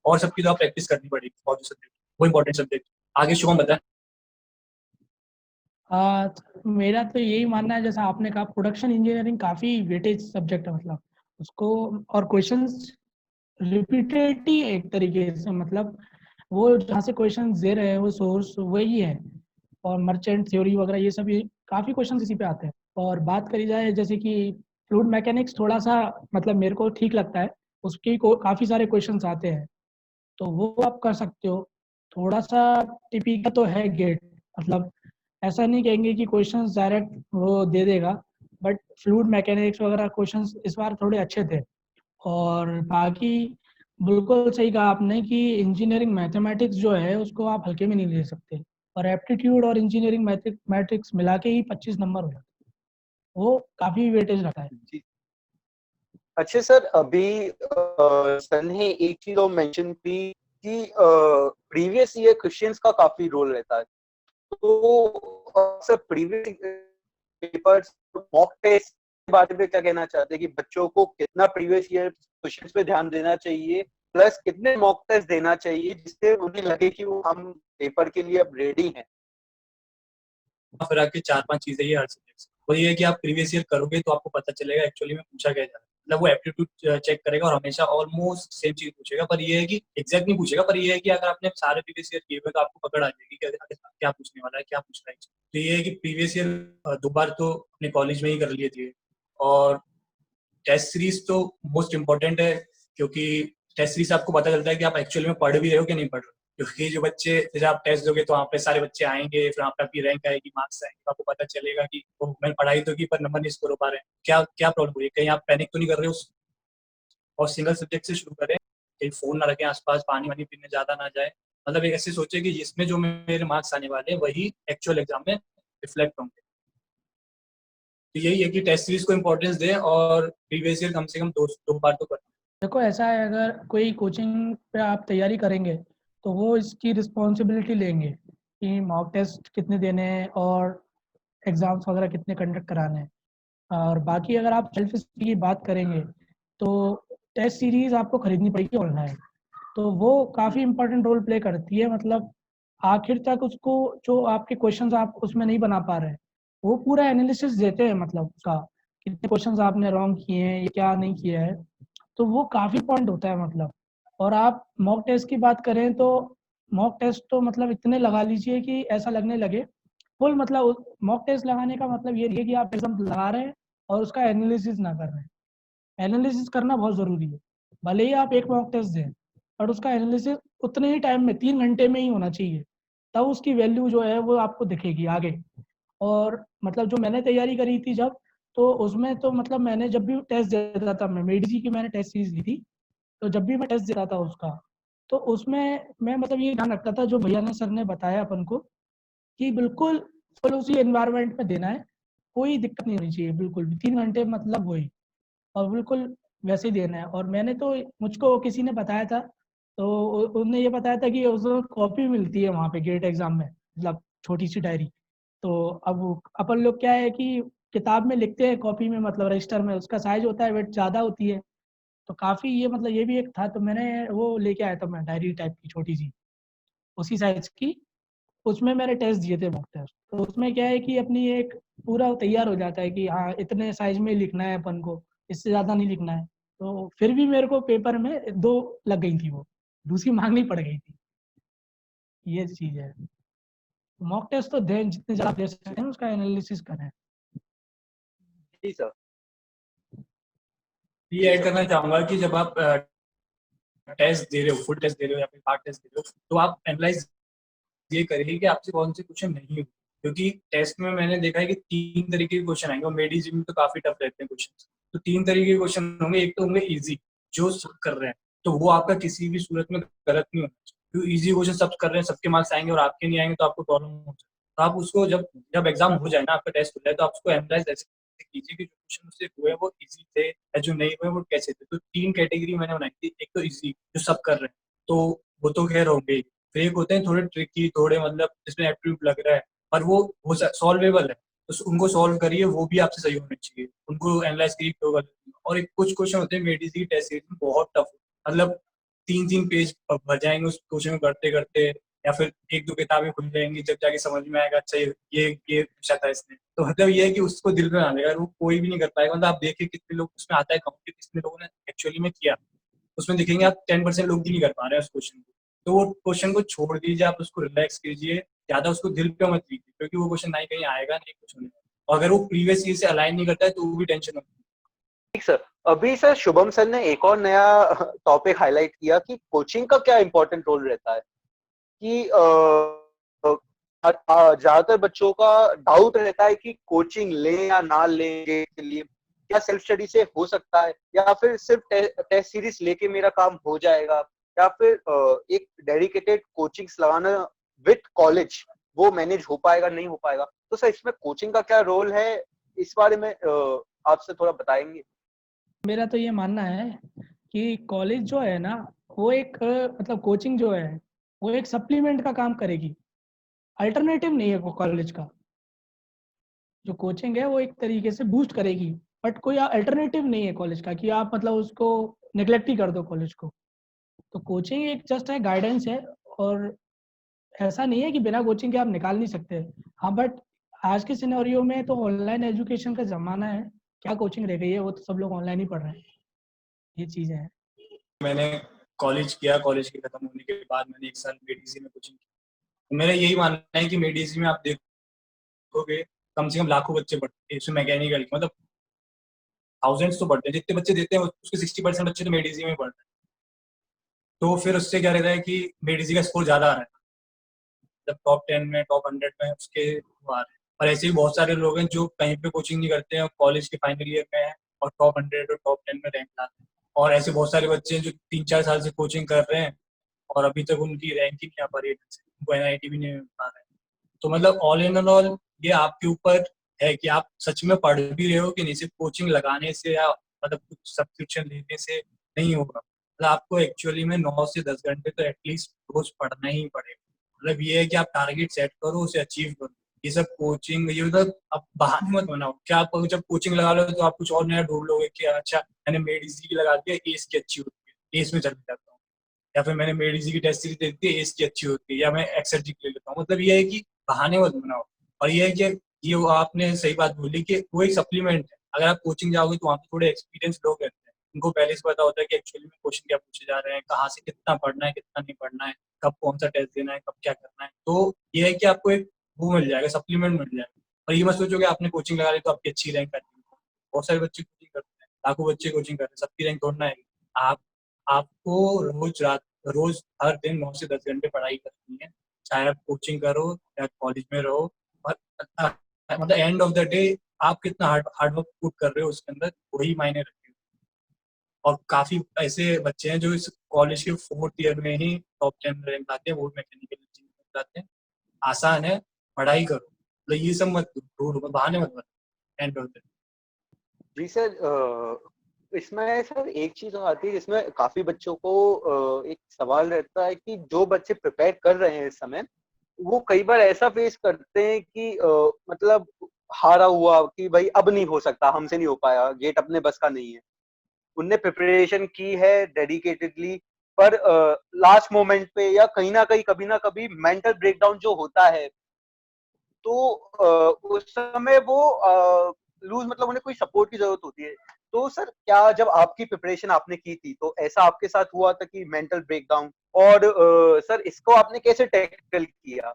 [SPEAKER 2] और सबकी तो आप प्रैक्टिस करनी पड़ेगी, और जो सब्जेक्ट वो इंपॉर्टेंट सब्जेक्ट। आगे शुभम बताएं।
[SPEAKER 3] मेरा तो यही मानना है, जैसा आपने कहा प्रोडक्शन इंजीनियरिंग काफ़ी वेटेज सब्जेक्ट है, मतलब उसको और क्वेश्चंस रिपीटेड ही एक तरीके से, मतलब वो जहाँ से क्वेश्चन दे रहे हैं वो सोर्स वही है। और मर्चेंट थ्योरी वगैरह ये सब काफ़ी क्वेश्चन इसी पे आते हैं। और बात करी जाए जैसे कि फ्लूइड मैकेनिक्स, थोड़ा सा मतलब मेरे को ठीक लगता है, उसके काफ़ी सारे क्वेश्चंस आते हैं, तो वो आप कर सकते हो। थोड़ा सा टिपिकल तो है गेट, मतलब ऐसा नहीं कहेंगे कि क्वेश्चंस डायरेक्ट वो दे देगा, बट फ्लूइड मैकेनिक्स वगैरह क्वेश्चंस इस बार थोड़े अच्छे थे। और बाकी बिल्कुल सही कहा आपने कि इंजीनियरिंग मैथमेटिक्स जो है उसको आप हल्के में नहीं ले सकते, और एप्टीट्यूड और इंजीनियरिंग मैथमेटिक्स मिला के ही 25 नंबर हो जाते हैं, वो काफ़ी वेटेज रखा है।
[SPEAKER 4] जी। अच्छा सर, अभी सर ने एक चीज और मेंशन की कि प्रीवियस ईयर क्वेश्चंस का काफी रोल रहता है। तो sir, previous papers, mock test के बारे में क्या कहना चाहते हैं कि बच्चों को कितना प्रीवियस ईयर क्वेश्चंस पे ध्यान देना चाहिए, प्लस कितने मॉक टेस्ट देना चाहिए जिससे उन्हें लगे कि वो हम पेपर के लिए अब रेडी हैं?
[SPEAKER 2] फिर आके 4-5 चीजें ही हर सब्जेक्ट से। वो ये है कि आप प्रीवियस ईयर करोगे तो आपको पता चलेगा एक्चुअली में पूछा क्या जा रहा है। मतलब वो एप्टीट्यूड चेक करेगा और हमेशा ऑलमोस्ट सेम चीज पूछेगा, पर ये है कि एग्जैक्ट नहीं पूछेगा, पर ये है कि अगर आपने सारे प्रीवियस ईयर किए हुए तो आपको पकड़ आ जाएगी कि आगे क्या पूछने वाला है, क्या पूछ रहा है। तो ये है कि प्रीवियस ईयर 2 बार तो अपने कॉलेज में ही कर लिए थे। और टेस्ट सीरीज तो मोस्ट इम्पोर्टेंट है, क्योंकि टेस्ट सीरीज से आपको पता चलता है कि आप एक्चुअली में पढ़ भी रहे हो कि नहीं पढ़ रहे हो। क्योंकि जो बच्चे, जैसे आप टेस्ट दोगे तो वहाँ पे सारे बच्चे आएंगे, फिर वहाँ पे आपकी रैंक आएगी, मार्क्स आएंगे, तो आपको पता चलेगा कि ओ, मैंने पढ़ाई तो की पर नंबर नहीं स्कोर हो पा रहे हैं, क्या क्या प्रॉब्लम हुई है, कहीं आप पैनिक तो नहीं कर रहे हो। और सिंगल सब्जेक्ट से शुरू करें, कहीं फोन ना रखें आसपास, पानी वानी पीने ज्यादा ना जाए। मतलब एक ऐसे सोचे कि जिसमें जो मेरे मार्क्स आने वाले हैं वही एक्चुअल एग्जाम में रिफ्लेक्ट होंगे। तो यही है कि टेस्ट सीरीज को इम्पोर्टेंस दें और प्रीवियस ईयर कम से कम 2 बार तो करें।
[SPEAKER 3] देखो ऐसा है, अगर कोई कोचिंग पे आप तैयारी करेंगे तो वो इसकी रिस्पॉन्सिबिलिटी लेंगे कि मॉक टेस्ट कितने देने हैं और एग्ज़ाम्स वगैरह कितने कंडक्ट कराने हैं। और बाकी अगर आप सेल्फ स्टडी की बात करेंगे तो टेस्ट सीरीज़ आपको खरीदनी पड़ेगी ऑनलाइन, तो वो काफ़ी इंपॉर्टेंट रोल प्ले करती है। मतलब आखिर तक उसको, जो आपके क्वेश्चंस आप उसमें नहीं बना पा रहे हैं, वो पूरा एनालिसिस देते हैं, मतलब उसका कितने क्वेश्चंस आपने रॉन्ग किए हैं, ये क्या नहीं किया है, तो वो काफ़ी पॉइंट होता है मतलब। और आप मॉक टेस्ट की बात करें तो मॉक टेस्ट तो मतलब इतने लगा लीजिए कि ऐसा लगने लगे फुल, मतलब मॉक टेस्ट लगाने का मतलब ये नहीं है कि आप एग्जाम लगा रहे हैं और उसका एनालिसिस ना कर रहे हैं। एनालिसिस करना बहुत ज़रूरी है, भले ही आप एक मॉक टेस्ट दें, और उसका एनालिसिस उतने ही टाइम में 3 घंटे में ही होना चाहिए, तब उसकी वैल्यू जो है वो आपको दिखेगी आगे। और मतलब जो मैंने तैयारी करी थी जब, तो उसमें तो मतलब मैंने जब भी टेस्ट देता था, मैं मेडिसी की मैंने टेस्ट सीरीज ली थी, तो जब भी मैं टेस्ट देता था उसका, तो उसमें मैं मतलब ये ध्यान रखता था जो भैया ने, सर ने बताया अपन को, कि बिल्कुल फुल उसी एनवायरनमेंट में देना है, कोई दिक्कत नहीं होनी चाहिए बिल्कुल भी, 3 घंटे मतलब वही, और बिल्कुल वैसे ही देना है। और मैंने तो, मुझको किसी ने बताया था, तो उन्होंने ये बताया था कि उस कॉपी मिलती है वहाँ पे गेट एग्जाम में, मतलब छोटी सी डायरी। तो अब अपन लोग क्या है कि किताब में लिखते हैं, कॉपी में मतलब रजिस्टर में उसका साइज होता है, वेट ज़्यादा होती है, तो काफ़ी ये मतलब ये भी एक था, तो मैंने वो लेके आया था, मैं डायरी टाइप की छोटी सी, उसी साइज की, उसमें मैंने टेस्ट दिए थे मॉक टेस्ट। तो उसमें क्या है कि अपनी एक पूरा तैयार हो जाता है कि हाँ इतने साइज में लिखना है अपन को, इससे ज़्यादा नहीं लिखना है। तो फिर भी मेरे को पेपर में 2 लग गई थी, वो दूसरी मांगनी पड़ गई थी, ये चीज़ है। मॉक टेस्ट तो दें, जितने ज़्यादा दे सकते हैं उसका एनालिसिस करें।
[SPEAKER 4] जी सर।
[SPEAKER 2] ये
[SPEAKER 4] जी
[SPEAKER 2] ऐड
[SPEAKER 4] सर।
[SPEAKER 2] करना चाहूंगा कि जब आप टेस्ट दे रहे हो, फुल टेस्ट दे रहे हो या फिर पार्ट टेस्ट दे रहे हो, तो आप एनालाइज ये करिए कि आपसे कौन से क्वेश्चन नहीं हुए। क्योंकि टेस्ट में मैंने देखा है कि 3 तरीके के क्वेश्चन आएंगे, और मेडिसिन में तो काफी टफ रहते हैं क्वेश्चन। तो 3 तरीके के क्वेश्चन होंगे। एक तो होंगे इजी, जो सब कर रहे हैं, तो वो आपका किसी भी सूरत में गलत नहीं होना चाहिए, क्योंकि इजी क्वेश्चन सब कर रहे हैं, सबके मार्क्स आएंगे और आपके नहीं आएंगे तो आपको प्रॉब्लम हो जाए। तो आप उसको जब जब एग्जाम हो जाए ना, आपका टेस्ट हो जाए, तो आप उसको एनालाइज ऐसे कीजिए कि जो क्वेश्चन उससे हुए वो इजी थे या जो नहीं हुए वो कैसे थे। तो 3 कैटेगरी मैंने बनाई थी। एक तो इजी, जो सब कर रहे हैं, तो वो तो खैर होंगे ही। फिर एक होते हैं थोड़े ट्रिकी, थोड़े मतलब जिसमें एप्टीट्यूड लग रहा है, पर वो सॉल्वेबल है, तो उनको सॉल्व करिए, वो भी आपसे सही होने चाहिए, उनको एनालाइज करिए क्यों गलत नहीं। और एक कुछ क्वेश्चन होते हैं मेडिसिन टेस्ट सीरीज में बहुत टफ, मतलब 3-3 पेज भर जाएंगे उस क्वेश्चन को करते करते, या फिर 1-2 किताबें खुल जाएंगी, जब जाके समझ में आएगा अच्छा ये पूछा था इसने। तो मतलब ये है कि उसको दिल पे ना लेगा, वो कोई भी नहीं कर पाएगा। मतलब आप देखिए कितने लोग उसमें आता है काउंट, कितने लोगों ने एक्चुअली में किया, उसमें दिखेंगे आप 10% लोग भी नहीं कर पा रहे हैं उस क्वेश्चन को। तो वो क्वेश्चन को छोड़ दीजिए, आप उसको रिलैक्स कीजिए, ज्यादा उसको दिल पे मत लीजिए, क्योंकि वो क्वेश्चन ना ही कहीं आएगा नहीं कुछ होने वाला। और अगर वो प्रीवियस ईयर से अलाइन नहीं करता है तो वो भी टेंशन होती है।
[SPEAKER 4] ठीक सर। अभी सर शुभम सर ने एक और नया टॉपिक हाईलाइट किया कि कोचिंग का क्या इंपॉर्टेंट रोल रहता है, कि ज्यादातर बच्चों का डाउट रहता है कि कोचिंग लें या ना लें के लिए, क्या सेल्फ स्टडी से हो सकता है, या फिर सिर्फ टेस्ट सीरीज लेके मेरा काम हो जाएगा, या फिर एक डेडिकेटेड कोचिंग्स लगाना विद कॉलेज वो मैनेज हो पाएगा नहीं हो पाएगा? तो सर इसमें कोचिंग का क्या रोल है, इस बारे में आपसे थोड़ा बताएंगे?
[SPEAKER 3] मेरा तो ये मानना है कि कॉलेज जो है ना, वो एक मतलब कोचिंग जो है वो एक सप्लीमेंट का काम करेगी, अल्टरनेटिव नहीं है वो कॉलेज का। जो कोचिंग है वो एक तरीके से बूस्ट करेगी, बट कोई अल्टरनेटिव नहीं है कॉलेज का कि आप मतलब उसको नेग्लेक्ट ही कर दो कॉलेज को। तो कोचिंग एक जस्ट है, गाइडेंस है, और ऐसा नहीं है कि बिना कोचिंग के आप निकाल नहीं सकते। हाँ, बट आज के सिनेरियो में तो ऑनलाइन एजुकेशन का ज़माना है, क्या कोचिंग रह गई है, वो तो सब लोग ऑनलाइन ही पढ़ रहे हैं, ये चीज़ें हैं।
[SPEAKER 2] मैंने कॉलेज किया, कॉलेज के खत्म होने के बाद मैंने 1 साल मेडीसी में कोचिंग की। तो मेरा यही मानना है कि मेडीसी में आप देखोगे कम से कम लाखों बच्चे पढ़ते हैं, इसमें मैकेनिकल मतलब थाउजेंड्स तो पढ़ते हैं, जितने बच्चे देते हैं उसके 60% बच्चे तो मेडीसी में पढ़ते हैं। तो फिर उससे क्या रहता है कि मेडीसी का स्कोर ज़्यादा आ रहा है, जब टॉप 10 में टॉप 100 में उसके वो आ रहे हैं। और ऐसे ही बहुत सारे लोग हैं जो कहीं पे कोचिंग नहीं करते हैं और कॉलेज के फाइनल ईयर में हैं और टॉप 100 और टॉप 10 में रैंक लाते हैं। और ऐसे बहुत सारे बच्चे हैं जो 3-4 साल से कोचिंग कर रहे हैं और अभी तक उनकी रैंक ही नहीं आ पा रही है, उनको एनआईटी भी नहीं मिल पा रहा है। तो मतलब ऑल इन ऑल ये आपके ऊपर है कि आप सच में पढ़ भी रहे हो कि नहीं, सिर्फ कोचिंग लगाने से या मतलब कुछ सब्सक्रिप्शन लेने से नहीं होगा। मतलब आपको एक्चुअली में 9 से 10 घंटे तो एटलीस्ट रोज पढ़ना ही पड़ेगा। मतलब ये है कि आप टारगेट सेट करो, उसे अचीव करो। ये सब कोचिंग ये मतलब आप बहाने मत बनाओ। क्या आप जब कोचिंग लगा लो तो आप कुछ और नया ढूंढ लोगे कि अच्छा मैंने मेड इजी की लगा दिया, एस की अच्छी होती है, एस में चले जाता हूँ, या फिर मैंने मेड इजी की टेस्ट सीरीज दे दी है, एस की अच्छी होती है, या मैं एक्सएलजी की ले लेता हूँ। मतलब ये है कि बहाने मत बनाओ। और ये है कि ये वो आपने सही बात बोली कि वो एक सप्लीमेंट है। अगर आप कोचिंग जाओगे तो वहाँ पे थोड़े एक्सपीरियंस लोग रहते हैं, उनको पहले से पता होता है कि एक्चुअली में क्वेश्चन क्या पूछे जा रहे हैं, कहाँ से कितना पढ़ना है कितना नहीं पढ़ना है, कब कौन सा टेस्ट देना है, कब क्या करना है। तो ये है कि आपको एक वो मिल जाएगा, सप्लीमेंट मिल जाएगा। और ये मत सोचो कि आपने कोचिंग लगा ली तो आपकी अच्छी रैंक आएगी। बहुत सारे बच्चे कोचिंग करते हैं, लाखों बच्चे कोचिंग करते हैं, सबकी रैंक थोड़ा आएगी। आप आपको रोज हर दिन 9 से 10 घंटे पढ़ाई करनी है, चाहे आप कोचिंग करो या कॉलेज में रहो। और मतलब एंड ऑफ द डे आप कितना हार्ड वर्क पुट कर रहे हो उसके अंदर, वही मायने रखते हैं। और काफी ऐसे बच्चे हैं जो इस कॉलेज के 4th ईयर में ही टॉप 10 में रैंक लाते हैं, वो मैकेनिकल इंजीनियरिंग लाते हैं। आसान है, पढ़ाई करो। तो ये सब मत ढूंढो, बहाने मत बनो एंड ऑफ द डे।
[SPEAKER 4] जी सर, इसमें सर एक चीज और आती है जिसमें काफी बच्चों को एक सवाल रहता है कि जो बच्चे प्रिपेयर कर रहे हैं इस समय, वो कई बार ऐसा फेस करते हैं कि मतलब हारा हुआ कि भाई अब नहीं हो सकता, हमसे नहीं हो पाया, गेट अपने बस का नहीं है। उनने प्रिपरेशन की है डेडिकेटेडली, पर लास्ट मोमेंट पे या कहीं ना कहीं कभी ना कभी मेंटल ब्रेकडाउन जो होता है, तो उस समय वो लूज मतलब उन्हें कोई सपोर्ट की जरूरत होती है। तो सर क्या जब आपकी प्रिपरेशन आपने की थी तो ऐसा आपके साथ हुआ था कि मेंटल ब्रेकडाउन, और सर इसको आपने कैसे टैकल किया?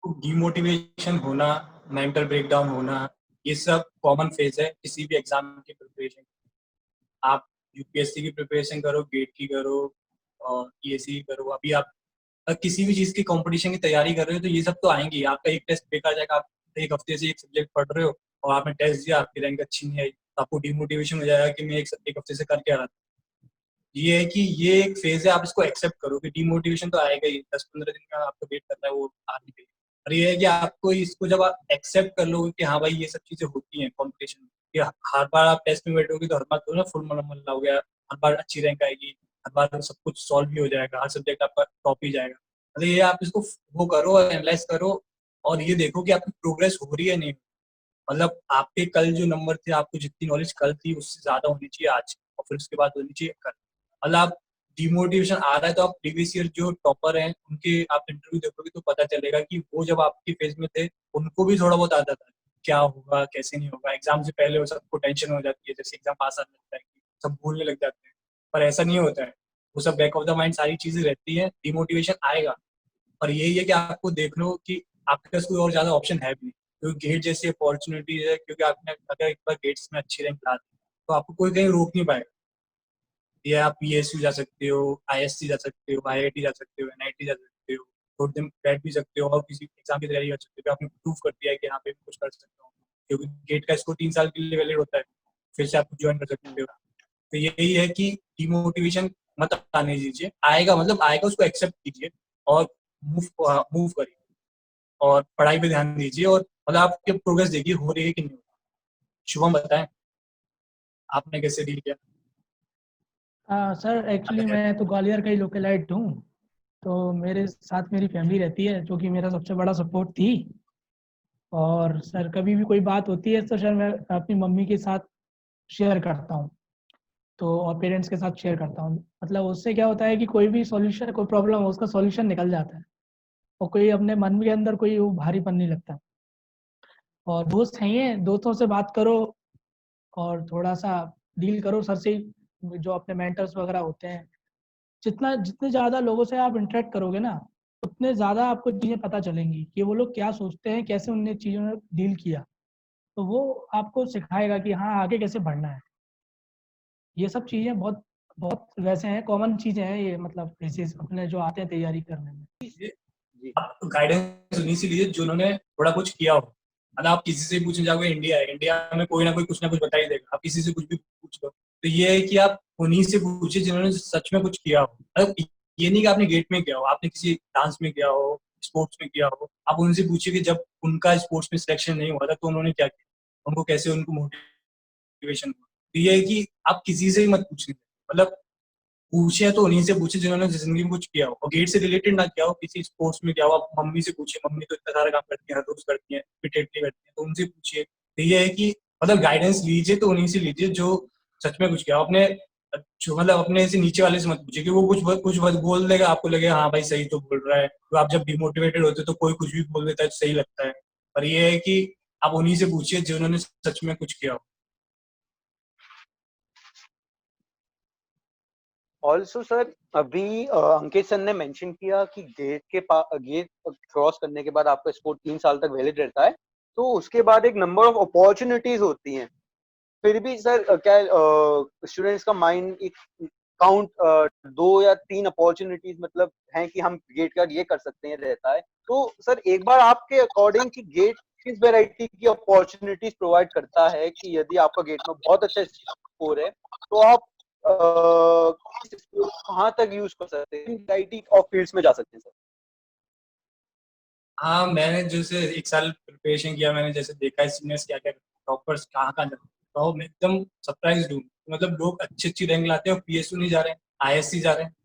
[SPEAKER 2] डिमोटिवेशन होना, मेंटल ब्रेकडाउन होना, ये सब कॉमन फेज है किसी भी एग्जाम की प्रिपरेशन। आप यूपीएससी की प्रिपरेशन करो, गेट की करो और पीएससी की करो, अभी आप किसी भी चीज की कंपटीशन की तैयारी कर रहे हो तो ये सब तो आएंगी। आपका एक टेस्ट बेकार जाएगा, आप एक हफ्ते से एक सब्जेक्ट पढ़ रहे हो और आपने टेस्ट दिया, आपकी रैंक अच्छी नहीं आई, तो आपको डिमोटिवेशन हो जाएगा कि मैं एक हफ्ते से कर क्या रहा था। ये है कि ये एक फेज है, आप इसको एक्सेप्ट करो कि डिमोटिवेशन तो आएगा ही, 10-15 दिन का आपको वेट करना है वो आने के लिए। और ये है कि आपको इसको जब आप एक्सेप्ट कर लोगे कि हाँ भाई ये सब चीजें होती हैं कॉम्पिटिशन में, कि हर बार आप टेस्ट में बैठोगे तो हर बार तो ना फुल मल्ला हो गया, हर बार अच्छी रैंक आएगी, हर बार सब कुछ सॉल्व भी हो जाएगा, हर सब्जेक्ट आपका टॉप ही जाएगा। मतलब ये आप इसको वो करो और एनालाइज करो और ये देखो कि आपकी प्रोग्रेस हो रही है नहीं। मतलब आपके कल जो नंबर थे, आपको जितनी नॉलेज कल थी उससे ज्यादा होनी चाहिए आज, और फिर उसके बाद होनी चाहिए कल। मतलब आप डिमोटिवेशन आ रहा है तो आप प्रीवियस ईयर जो टॉपर हैं उनके आप इंटरव्यू देखोगे तो पता चलेगा कि वो जब आपकी फेज में थे उनको भी थोड़ा बहुत आता था क्या होगा कैसे नहीं होगा। एग्जाम से पहले वो सबको टेंशन हो जाती है, जैसे एग्जाम पास आने लगता है कि सब भूलने लग जाते हैं, पर ऐसा नहीं होता है। वो सब बैक ऑफ द माइंड सारी चीजें रहती है, डिमोटिवेशन आएगा। और यही है कि आपको देख लो कि आपके पास कोई और ज्यादा ऑप्शन है भी नहीं, क्योंकि गेट जैसी अपॉर्चुनिटीज है, क्योंकि आपने अगर एक बार गेट्स में अच्छी रैंक ला दी तो आपको कोई कहीं रोक नहीं पाएगा। ये आप पीएसयू जा सकते हो, आईएससी जा सकते हो, आईआईटी जा सकते हो, एनआईटी जा सकते हो, थोड़े दिन बैठ भी सकते हो और किसी एग्जाम की तैयारी कर सकते हो। आपने प्रूव कर दिया है कि यहाँ पे कुछ कर सकते हो, क्योंकि गेट का स्कोर 3 साल के लिए वैलिड होता है, फिर से आप ज्वाइन कर सकते हो। तो यही है कि डिमोटिवेशन मत आने दीजिए, आएगा मतलब आएगा, उसको एक्सेप्ट कीजिए और मूव करिए और पढ़ाई पे ध्यान दीजिए और मतलब आपकी प्रोग्रेस देखिए हो रही है कि नहीं हो रही। शुभम बताएं आपने कैसे डील किया?
[SPEAKER 3] सर एक्चुअली मैं तो ग्वालियर का ही लोकलाइट हूँ, तो मेरे साथ मेरी फैमिली रहती है जो कि मेरा सबसे बड़ा सपोर्ट थी। और सर कभी भी कोई बात होती है तो सर मैं अपनी मम्मी के साथ शेयर करता हूँ, तो और पेरेंट्स के साथ शेयर करता हूँ। मतलब उससे क्या होता है कि कोई भी सॉल्यूशन, कोई प्रॉब्लम हो, उसका सॉल्यूशन निकल जाता है और कोई अपने मन के अंदर कोई वो भारीपन नहीं लगता। और दोस्त चाहिए, दोस्तों से बात करो और थोड़ा सा डील करो सर से जो अपने मेंटर्स वगैरह होते हैं। जितने ज़्यादा लोगों से आप इंटरेक्ट करोगे ना, उतने ज़्यादा आपको चीज़ें पता चलेंगी कि वो लोग क्या सोचते हैं, कैसे उनने चीज़ों में डील किया। तो वो आपको सिखाएगा कि हाँ आगे कैसे बढ़ना है। ये सब चीज़ें बहुत बहुत वैसे हैं, कॉमन चीज़ें हैं ये, मतलब बेसिस अपने जो आते हैं तैयारी करने में।
[SPEAKER 4] जी
[SPEAKER 2] आप गाइडेंस उन्हीं से लीजिए जिन्होंने थोड़ा कुछ किया हो। मतलब आप किसी से पूछने जाओगे, इंडिया है, इंडिया में कोई ना कोई कुछ ना कुछ बता ही देगा, आप किसी से कुछ भी पूछ लो। तो ये है कि आप उन्हीं से पूछिए जिन्होंने सच में कुछ किया हो। मतलब ये नहीं कि आपने गेट में किया हो, आपने किसी डांस में किया हो, स्पोर्ट्स में किया हो, आप उनसे पूछिए कि जब उनका स्पोर्ट्स में सिलेक्शन नहीं हुआ था तो उन्होंने क्या किया, उनको कैसे उनको मोटिवेशन हुआ। तो ये है कि आप किसी से ही मत पूछिए, मतलब पूछे तो उन्हीं से पूछे जिन्होंने जिंदगी में कुछ किया हो और गेट से रिलेटेड ना किया हो, किसी स्पोर्ट्स में किया हो। आप मम्मी से पूछिए, मम्मी तो इतना सारा काम करती है, हर रोज करती है, रिपीटेडली करती है, तो उनसे पूछिए। तो ये है कि मतलब गाइडेंस लीजिए तो उन्हीं से लीजिए जो सच में कुछ किया हो। अपने जो मतलब अपने से नीचे वाले से मत पूछिए कि वो कुछ बोल देगा, आपको लगे हाँ भाई सही तो बोल रहा है। तो आप जब डिमोटिवेटेड होते तो कोई कुछ भी बोल देता है तो सही लगता है, पर ये है कि आप उन्हीं से पूछिए जिन्होंने सच में कुछ किया हो।
[SPEAKER 4] ऑल्सो सर, अभी अंकित सर ने मेंशन किया कि गेट क्रॉस करने के बाद आपका स्कोर 3 साल तक वैलिड रहता है, तो उसके बाद एक नंबर ऑफ अपॉर्चुनिटीज होती हैं। फिर भी सर क्या स्टूडेंट्स का माइंड एक काउंट 2 या 3 अपॉर्चुनिटीज मतलब हैं कि हम गेट का ये कर सकते हैं रहता है। तो सर एक बार आपके अकॉर्डिंग कि गेट किस वैरायटी की अपॉर्चुनिटीज प्रोवाइड करता है कि यदि आपका गेट में बहुत अच्छा स्कोर है तो आप किस स्कोर को कहाँ तक यूज कर सकते हैं, वैरायटी ऑफ फील्ड्स में जा सकते हैं सर?
[SPEAKER 2] हाँ, मैंने जैसे 1 साल प्रिपरेशन किया, मैंने जैसे देखा है सीनियर्स क्या क्या टॉपर्स कहाँ कहाँ जाते हैं, तो मैं एकदम सरप्राइज हूँ। मतलब लोग अच्छी अच्छी रैंक लाते हैं और पीएसयू नहीं जा रहे हैं, आईएससी जा रहे हैं,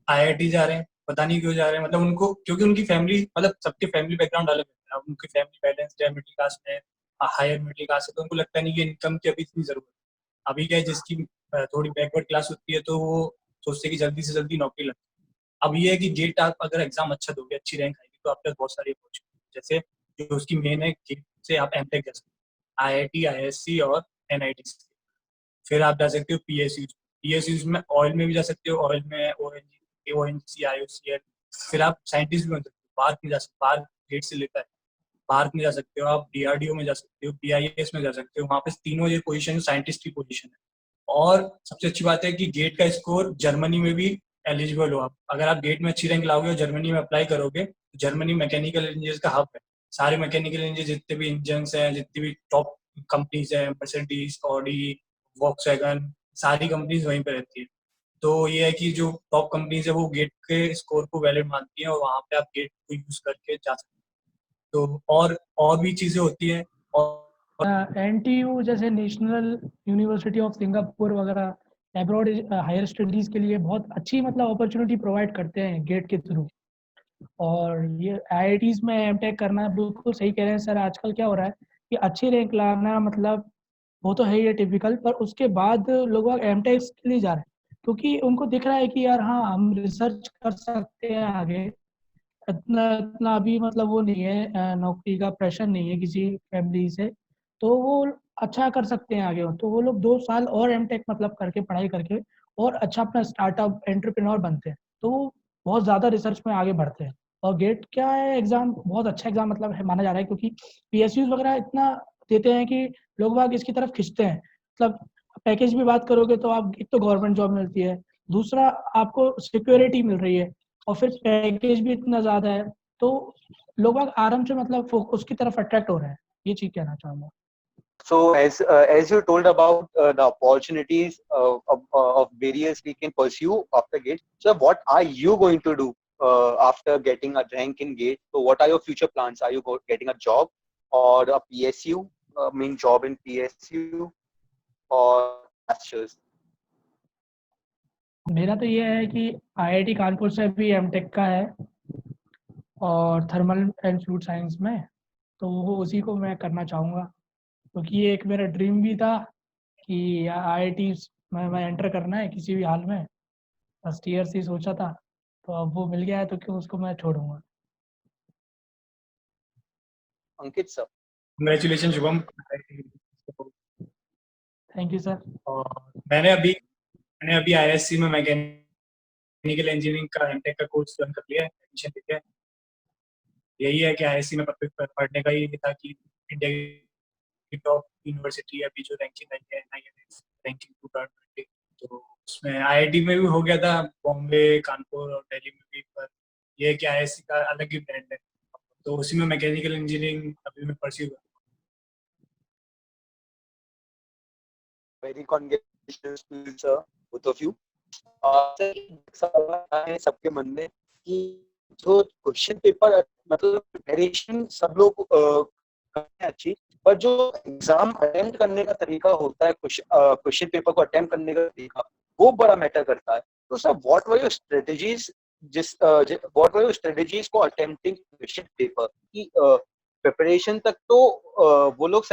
[SPEAKER 2] आईआईटी जा रहे हैं, पता नहीं क्यों जा रहे हैं। मतलब उनको क्योंकि उनकी फैमिली, मतलब सबके फैमिली बैकग्राउंड अलग होता है, उनकी फैमिली बैलेंस है, मिडिल क्लास में हायर मिडिल क्लास है, तो उनको लगता नहीं कि इनकम की अभी इतनी जरूरत है। अभी क्या है, जिसकी थोड़ी बैकवर्ड क्लास होती है तो वो सोचते हैं कि जल्दी से जल्दी नौकरी लगे। अब ये है कि गेट आप अगर एग्जाम अच्छा दोगे, अच्छी रैंक आएगी, तो आपके पास बहुत सारी अपॉर्चुनिटी, जैसे जो उसकी मेन है गेट से आप एमटेक जा सकते हो, आईआईटी, आईएससी और एनआईटी से। फिर आप जा सकते हो पीएसयूज, पीएसयूज में ऑयल में भी जा सकते हो, ऑयल में ओएनजीसी, आईओसीएल। फिर आप साइंटिस्ट भी बन सकते हो, पार्क में जा सकते हो, पार्क गेट से लेता है, पार्क में जा सकते हो आप, डीआरडीओ में जा सकते हो, बीआईएस में जा सकते हो। वहाँ पे तीनों ये पोजीशन साइंटिस्ट की पोजीशन है। और सबसे अच्छी बात है कि गेट का स्कोर जर्मनी में भी एलिजिबल हो। आप अगर आप गेट में अच्छी रैंक लाओगे और जर्मनी में अप्लाई करोगे, तो जर्मनी मैकेनिकल इंजीनियर्स का हब है। सारे मैकेनिकल इंजीनियर जितने भी इंजन हैं, जितनी भी टॉप कंपनीज हैं, मर्सिडीज, ऑडी, वॉक्सवैगन, सारी कंपनीज वहीं पे रहती है। तो ये है कि जो टॉप कंपनीज है वो गेट के स्कोर को वैलिड मानती हैं और वहाँ पे आप गेट को यूज करके जा सकते हैं। तो और भी चीजें होती हैं। और
[SPEAKER 3] एनटीयू जैसे नेशनल यूनिवर्सिटी ऑफ सिंगापुर वगैरह एब्रॉड हायर स्टडीज़ के लिए बहुत अच्छी मतलब अपॉर्चुनिटी प्रोवाइड करते हैं गेट के थ्रू। और ये आईआईटीज़ में एमटेक करना बिल्कुल सही कह रहे हैं सर। आजकल क्या हो रहा है कि अच्छी रैंक लाना मतलब वो तो है ही है टिपिकल, पर उसके बाद लोग एमटेक के लिए जा रहे हैं क्योंकि उनको दिख रहा है कि यार हाँ हम रिसर्च कर सकते हैं आगे। इतना इतना अभी मतलब वो नहीं है, नौकरी का प्रेशर नहीं है किसी फैमिली से, तो वो अच्छा कर सकते हैं आगे। तो वो लोग 2 साल और एमटेक मतलब करके पढ़ाई करके और अच्छा अपना स्टार्टअप एंटरप्रेन्योर बनते हैं, तो वो बहुत ज़्यादा रिसर्च में आगे बढ़ते हैं। और गेट क्या है, एग्ज़ाम बहुत अच्छा एग्ज़ाम मतलब है, माना जा रहा है, क्योंकि पीएसयूज वगैरह इतना देते हैं कि लोग बाग इसकी तरफ खिंचते हैं। मतलब पैकेज भी बात करोगे तो आप एक तो गवर्नमेंट जॉब मिलती है, दूसरा आपको सिक्योरिटी मिल रही है, और फिर पैकेज भी इतना ज़्यादा है, तो लोग बाग आराम से मतलब उसकी तरफ अट्रैक्ट हो रहे हैं। ये चीज़ कहना चाहूँगा।
[SPEAKER 4] So as you told about the opportunities of various we can pursue after GATE, so what are you going to do after getting a rank in GATE? So what are your future plans? Are you getting a job or a PSU, mean job in PSU or masters?
[SPEAKER 3] मेरा तो ये है कि IIT कानपुर से भी एमटेक का है और थर्मल एंड फ्लूइड साइंस में, तो वो उसी को मैं करना चाहूँगा, क्योंकि ये एक मेरा ड्रीम भी था कि IIT में मैं एंटर करना है किसी भी हाल में। फर्स्ट ईयर से ही सोचा था, तो अब वो मिल गया है, तो क्यों उसको मैं छोड़ूंगा।
[SPEAKER 4] Ankit sir.
[SPEAKER 2] Congratulations Shubham.
[SPEAKER 3] Thank you sir.
[SPEAKER 2] और मैंने अभी IISc में मैकेनिकल इंजीनियरिंग का एमटेक का कोर्स ज्वाइन कर लिया है, एडमिशन लेके है। यही है कि IISc में पढ़ने का ही था कि इंडिया की टॉप यूनिवर्सिटी अभी जो रैंकिंग आई है NINS रैंकिंग 2020, तो उसमें IIT में भी हो गया था, बॉम्बे, कानपुर और दिल्ली में भी, पर यह है कि IISc का अलग ही ब्रांड है, तो उसी में मैकेनिकल इंजीनियरिंग अभी मैं परस्यू कर रहा हूँ।
[SPEAKER 4] Very congratulations to you, sir, both of you. Sir सवाल है सबके मन में कि जो क्वेश्चन पेपर मतलब प्रिपरेशन सब लोग करते हैं अच्छी, पर जो एग्जाम अटेम्प्ट करने का तरीका होता है, क्वेश्चन पेपर को अटेम्प्ट करने का तरीका, वो बड़ा मैटर करता है। तो sir what were your strategies what were your strategies को अटेम्प्टिंग क्वेश्चन पेपर की प्रिपरेशन तक तो वो लोग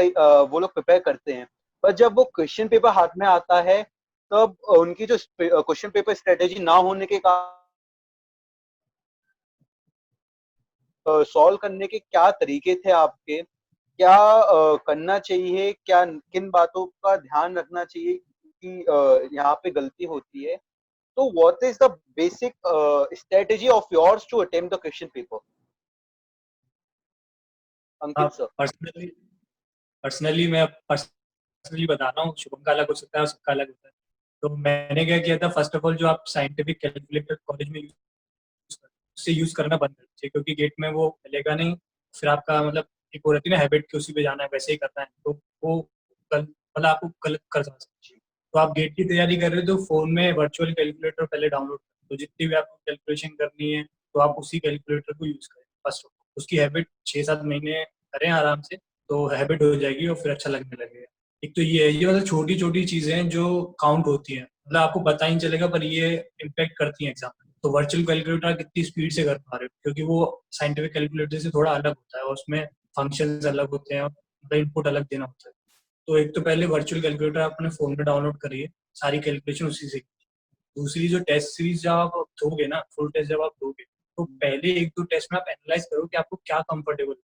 [SPEAKER 4] प्रिपेयर करते हैं, पर जब वो क्वेश्चन पेपर हाथ में आता है तब उनकी जो क्वेश्चन पेपर स्ट्रेटेजी ना होने के कारण सॉल्व करने के क्या तरीके थे आपके, क्या करना चाहिए, क्या किन बातों का ध्यान रखना चाहिए कि यहाँ पे गलती होती है, तो what is the basic strategy of yours to attempt the question paper? Ankit sir.
[SPEAKER 2] Personally मैं बता रहा हूँ, शुभम का अलग हो सकता है और सबका अलग होता है। तो मैंने क्या किया था, फर्स्ट ऑफ ऑल जो आप साइंटिफिक कैलकुलेटर कॉलेज में उससे यूज करना बंद कर दीजिए, क्योंकि गेट में वो मिलेगा नहीं, फिर आपका मतलब एक हो रहती है ना हैबिट कि उसी पे जाना है, वैसे ही करना है, तो वो मतलब आपको गलत कर सकती है। तो आप गेट की तैयारी कर रहे हो तो फोन में वर्चुअल कैलकुलेटर पहले डाउनलोड करें, तो जितनी भी आपको कैलकुलेशन करनी है तो आप उसी कैलकुलेटर को यूज करें फर्स्ट। उसकी हैबिट 6-7 महीने करें आराम से, तो हैबिट हो जाएगी और फिर अच्छा लगने लगेगा। एक तो ये है, ये मतलब छोटी छोटी चीजें हैं जो काउंट होती हैं, मतलब आपको पता ही नहीं चलेगा पर ये इम्पेक्ट करती हैं एग्जाम में। तो वर्चुअल कैलकुलेटर आप कितनी स्पीड से कर पा रहे हो, क्योंकि वो साइंटिफिक कैलकुलेटर से थोड़ा अलग होता है और उसमें फंक्शंस अलग होते हैं और इनपुट अलग देना होता है। तो एक तो पहले वर्चुअल कैलकुलेटर आप अपने फोन में डाउनलोड करिए, सारी कैलकुलेशन उसी से कीजिए। दूसरी जो टेस्ट सीरीज जब आप दोगे ना, फुल टेस्ट जब आप दोगे, तो पहले 1-2 टेस्ट में आप एनालाइज करो कि आपको क्या कंफर्टेबल,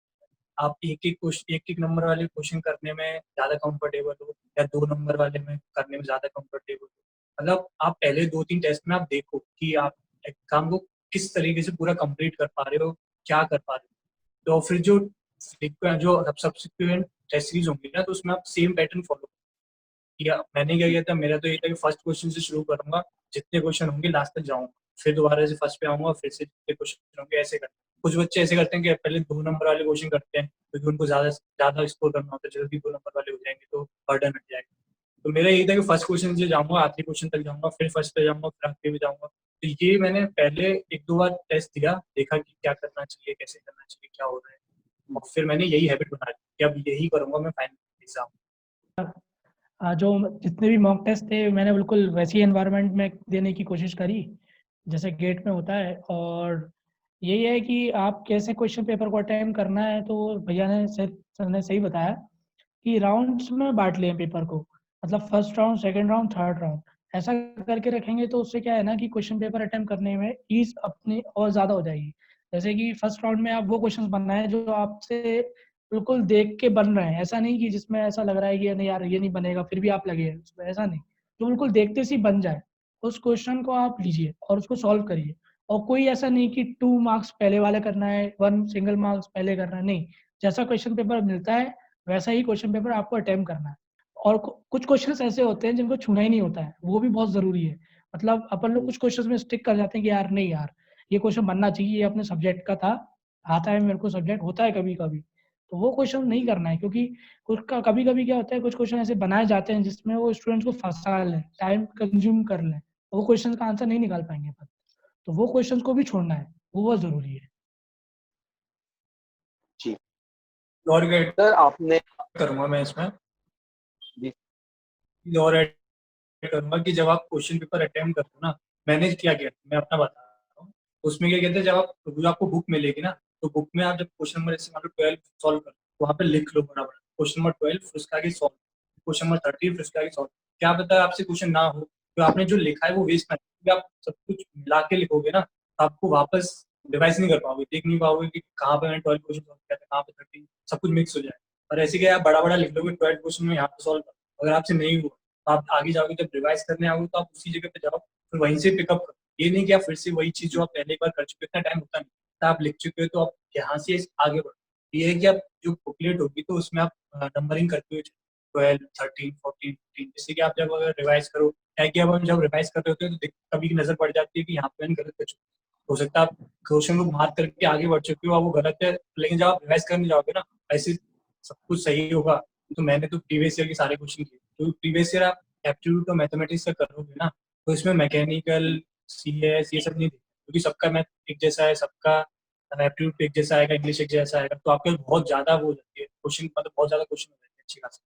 [SPEAKER 2] आप एक नंबर वाले क्वेश्चन करने में ज्यादा कंफर्टेबल हो या 2 नंबर वाले में करने में ज्यादा कंफर्टेबल हो। मतलब आप पहले 2-3 टेस्ट में आप देखो कि आप एग्जाम को किस तरीके से पूरा कंप्लीट कर पा रहे हो, क्या कर पा रहे हो। तो फिर जो सब्सिक्वेंट टेस्ट सीरीज होंगी ना, तो उसमें आप सेम पैटर्न फॉलो किया। मैंने क्या किया था, मेरा तो ये था कि फर्स्ट क्वेश्चन से शुरू करूंगा, जितने क्वेश्चन होंगे लास्ट तक जाऊंगा, फिर दोबारा से फर्स्ट पे आऊंगा, फिर से जितने क्वेश्चन होंगे ऐसे करते हैं। कुछ बच्चे ऐसे करते हैं कि पहले 2 नंबर वाले क्वेश्चन करते हैं, क्योंकि उनको ज्यादा स्कोर करना होता है, जल्दी 2 नंबर वाले हो जाएंगे तो बर्डन हट जाएगा। तो मेरा यही था कि फर्स्ट क्वेश्चन से जाऊंगा, आखिरी क्वेश्चन तक जाऊंगा, फिर फर्स्ट पे जाऊंगा, फिर आखिरी पे जाऊंगा। तो ये मैंने पहले 1-2 बार टेस्ट दिया, देखा कि क्या करना चाहिए, कैसे करना चाहिए, क्या हो रहा है, और फिर मैंने यही हैबिट बना ली कि अब यही करूंगा मैं फाइनल एग्जाम।
[SPEAKER 3] जो जितने भी मॉक टेस्ट थे मैंने बिल्कुल वैसी एनवायरनमेंट में देने की कोशिश करी जैसे गेट में होता है। और यही है कि आप कैसे क्वेश्चन पेपर को अटेम्प्ट करना है, तो भैया ने सर ने सही बताया कि राउंड्स में बांट लें पेपर को, मतलब first round, second round, third round, ऐसा करके रखेंगे तो उससे क्या है ना कि क्वेश्चन पेपर अटेम्प्ट करने में ईज अपनी और ज़्यादा हो जाएगी। जैसे कि फर्स्ट राउंड में आप वो क्वेश्चंस बनाए जो आपसे बिल्कुल देख के बन रहे हैं, ऐसा नहीं कि जिसमें ऐसा लग रहा है कि नहीं यार ये नहीं बनेगा फिर भी आप लगे हैं उसमें, ऐसा नहीं, जो बिल्कुल देखते से ही बन जाए उस क्वेश्चन को आप लीजिए और उसको सॉल्व करिए। और कोई ऐसा नहीं कि 2 मार्क्स पहले वाले करना है, 1 सिंगल मार्क्स पहले करना है, नहीं, जैसा क्वेश्चन पेपर मिलता है वैसा ही क्वेश्चन पेपर आपको अटेम्प्ट करना है। और कुछ क्वेश्चंस ऐसे होते हैं जिनको छूना ही नहीं होता है, वो भी बहुत ज़रूरी है। मतलब अपन लोग कुछ क्वेश्चंस में स्टिक कर जाते हैं कि यार नहीं यार ये क्वेश्चन बनना चाहिए, ये अपने सब्जेक्ट का था, आता है मेरे को, सब्जेक्ट होता है कभी कभी, तो वो क्वेश्चन नहीं करना है, क्योंकि उसका कभी कभी क्या होता है, कुछ क्वेश्चन ऐसे बनाए जाते हैं जिसमें वो स्टूडेंट्स को फंसा लें, टाइम कंज्यूम कर लें, वो क्वेश्चन का आंसर नहीं निकाल पाएंगे अपन। तो वो क्वेश्चन को भी छोड़ना है, वो बहुत जरूरी है।
[SPEAKER 4] जी
[SPEAKER 2] और ऐड
[SPEAKER 4] सर आपने
[SPEAKER 2] करूंगा मैं इसमें,
[SPEAKER 4] जी
[SPEAKER 2] और ऐड करूंगा कि जब आप क्वेश्चन पेपर अटेम्प्ट करते हो ना, मैंने क्या किया मैं अपना बता रहा हूँ। उसमें क्या कहते हैं, जो आपको बुक मिलेगी ना, तो बुक में आप जब क्वेश्चन नंबर जैसे मान लो 12 सॉल्व करो, वहाँ पे लिख लो बड़ा बड़ा क्वेश्चन नंबर 12 फिर उसका आगे सॉल्व, क्वेश्चन नंबर 13 फिर उसका आगे सॉल्व। क्या पता है आपसे क्वेश्चन ना हो, तो आपने जो लिखा है वो वेस्ट ना, क्योंकि आप सब कुछ मिला के लिखोगे ना, तो आपको वापस रिवाइज नहीं कर पाओगे, देख नहीं पाओगे कि कहाँ पे मैंने 12 क्वेश्चन सॉल्व किया था, कहाँ पे 13, सब कुछ मिक्स हो जाए। और ऐसे क्या आप बड़ा बड़ा लिख लोगे 12 क्वेश्चन में यहाँ पे सॉल्व करो, अगर आपसे नहीं हुआ तो आप आगे जाओगे, जब रिवाइज करने आओगे तो आप उसी जगह पे जाओ, फिर वहीं से पिकअप करो। ये नहीं कि आप फिर से वही चीज जो आप पहले बार कर चुके हो, इतना टाइम होता नहीं, तो आप लिख चुके हो तो आप यहाँ से आगे बढ़ो। ये है कि आप जो बुकलेट होगी तो उसमें आप नंबरिंग करते हुए 12 13 14 15, जिससे कि आप जब अगर रिवाइज करो, है कि अब हम जब रिवाइज कर रहे होते हैं तो कभी नजर पड़ जाती है कि यहाँ पे मैंने गलत कर चुका, हो सकता है आप क्वेश्चन को मार्क करके आगे बढ़ चुके हो, आप वो गलत है, लेकिन जब आप रिवाइज करने जाओगे ना, ऐसे सब कुछ सही होगा। तो मैंने तो प्रीवियस ईयर के सारे क्वेश्चन किए, तो प्रीवियस ईयर आप एप्टीट्यूड और मैथमेटिक्स का करोगे ना, तो इसमें मैकेनिकल सीएस ये सब नहीं देखते, क्योंकि सबका मैथ एक जैसा है, सबका एप्टीट्यूड एक जैसा आएगा, इंग्लिश एक जैसा आएगा, तो आपके बहुत ज्यादा वो हो जाती है क्वेश्चन, मतलब बहुत ज्यादा क्वेश्चन हो जाते हैं अच्छी खासी।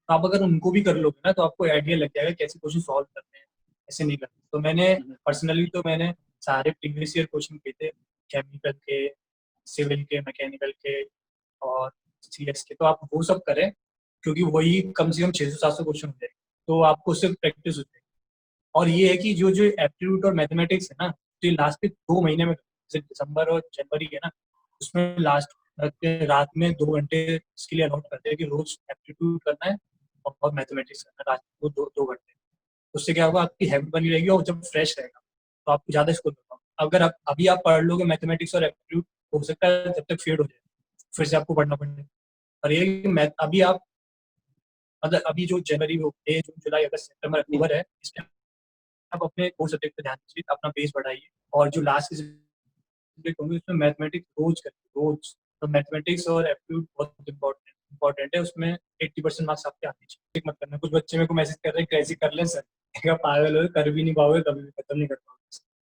[SPEAKER 2] तो आप अगर उनको भी कर लोगे ना, तो आपको आइडिया लग जाएगा कैसे क्वेश्चन सॉल्व करते हैं, ऐसे नहीं करते। तो मैंने पर्सनली तो मैंने सारे प्रीवियस ईयर क्वेश्चन किए थे, केमिकल के, सिविल के, मैकेनिकल के और सीएस के, तो आप वो सब करें, क्योंकि वही कम से कम 600-700 क्वेश्चन हो जाएंगे, तो आपको उससे प्रैक्टिस हो जाएगी। और ये है कि जो जो एप्टीट्यूड और मैथमेटिक्स है ना, तो ये लास्ट के 2 महीने में, जैसे दिसंबर और जनवरी है ना, उसमें लास्ट रात में 2 घंटे इसके लिए अलॉट करते हैं कि रोज एप्टीट्यूड करना है और मैथमेटिक्स करना है, रात को 2 घंटे। उससे क्या होगा, आपकी हैबिट बनी रहेगी और जब फ्रेश रहेगा तो आपको ज्यादा स्कोर कर पाओगे। अगर आप अभी आप पढ़ लोगे मैथमेटिक्स और एप्टीट्यूड, हो सकता है जब तक फेड हो जाए फिर से आपको पढ़ना पड़ेगा। और ये कि मैथ अभी आप, मतलब अभी जो जनवरी मई जून जुलाई अगस्त सितंबर अक्टूबर है, इसमें आप अपने कोर सब्जेक्ट पे ध्यान दीजिए, अपना बेस बढ़ाइए, और जो लास्ट के सब्जेक्ट होंगे उसमें मैथमेटिक्स रोज करिए रोज। तो मैथमेटिक्स और एप्टीट्यूड बहुत इंपॉर्टेंट है, उसमें 80% मार्क्स आपके आने चाहिए। मत करना, कुछ बच्चे मेरे को मैसेज कर रहे हैं कैसे कर लें सर, क्या पागल हो, कर भी नहीं पाओगे, कभी भी खत्म नहीं कर पाओगे।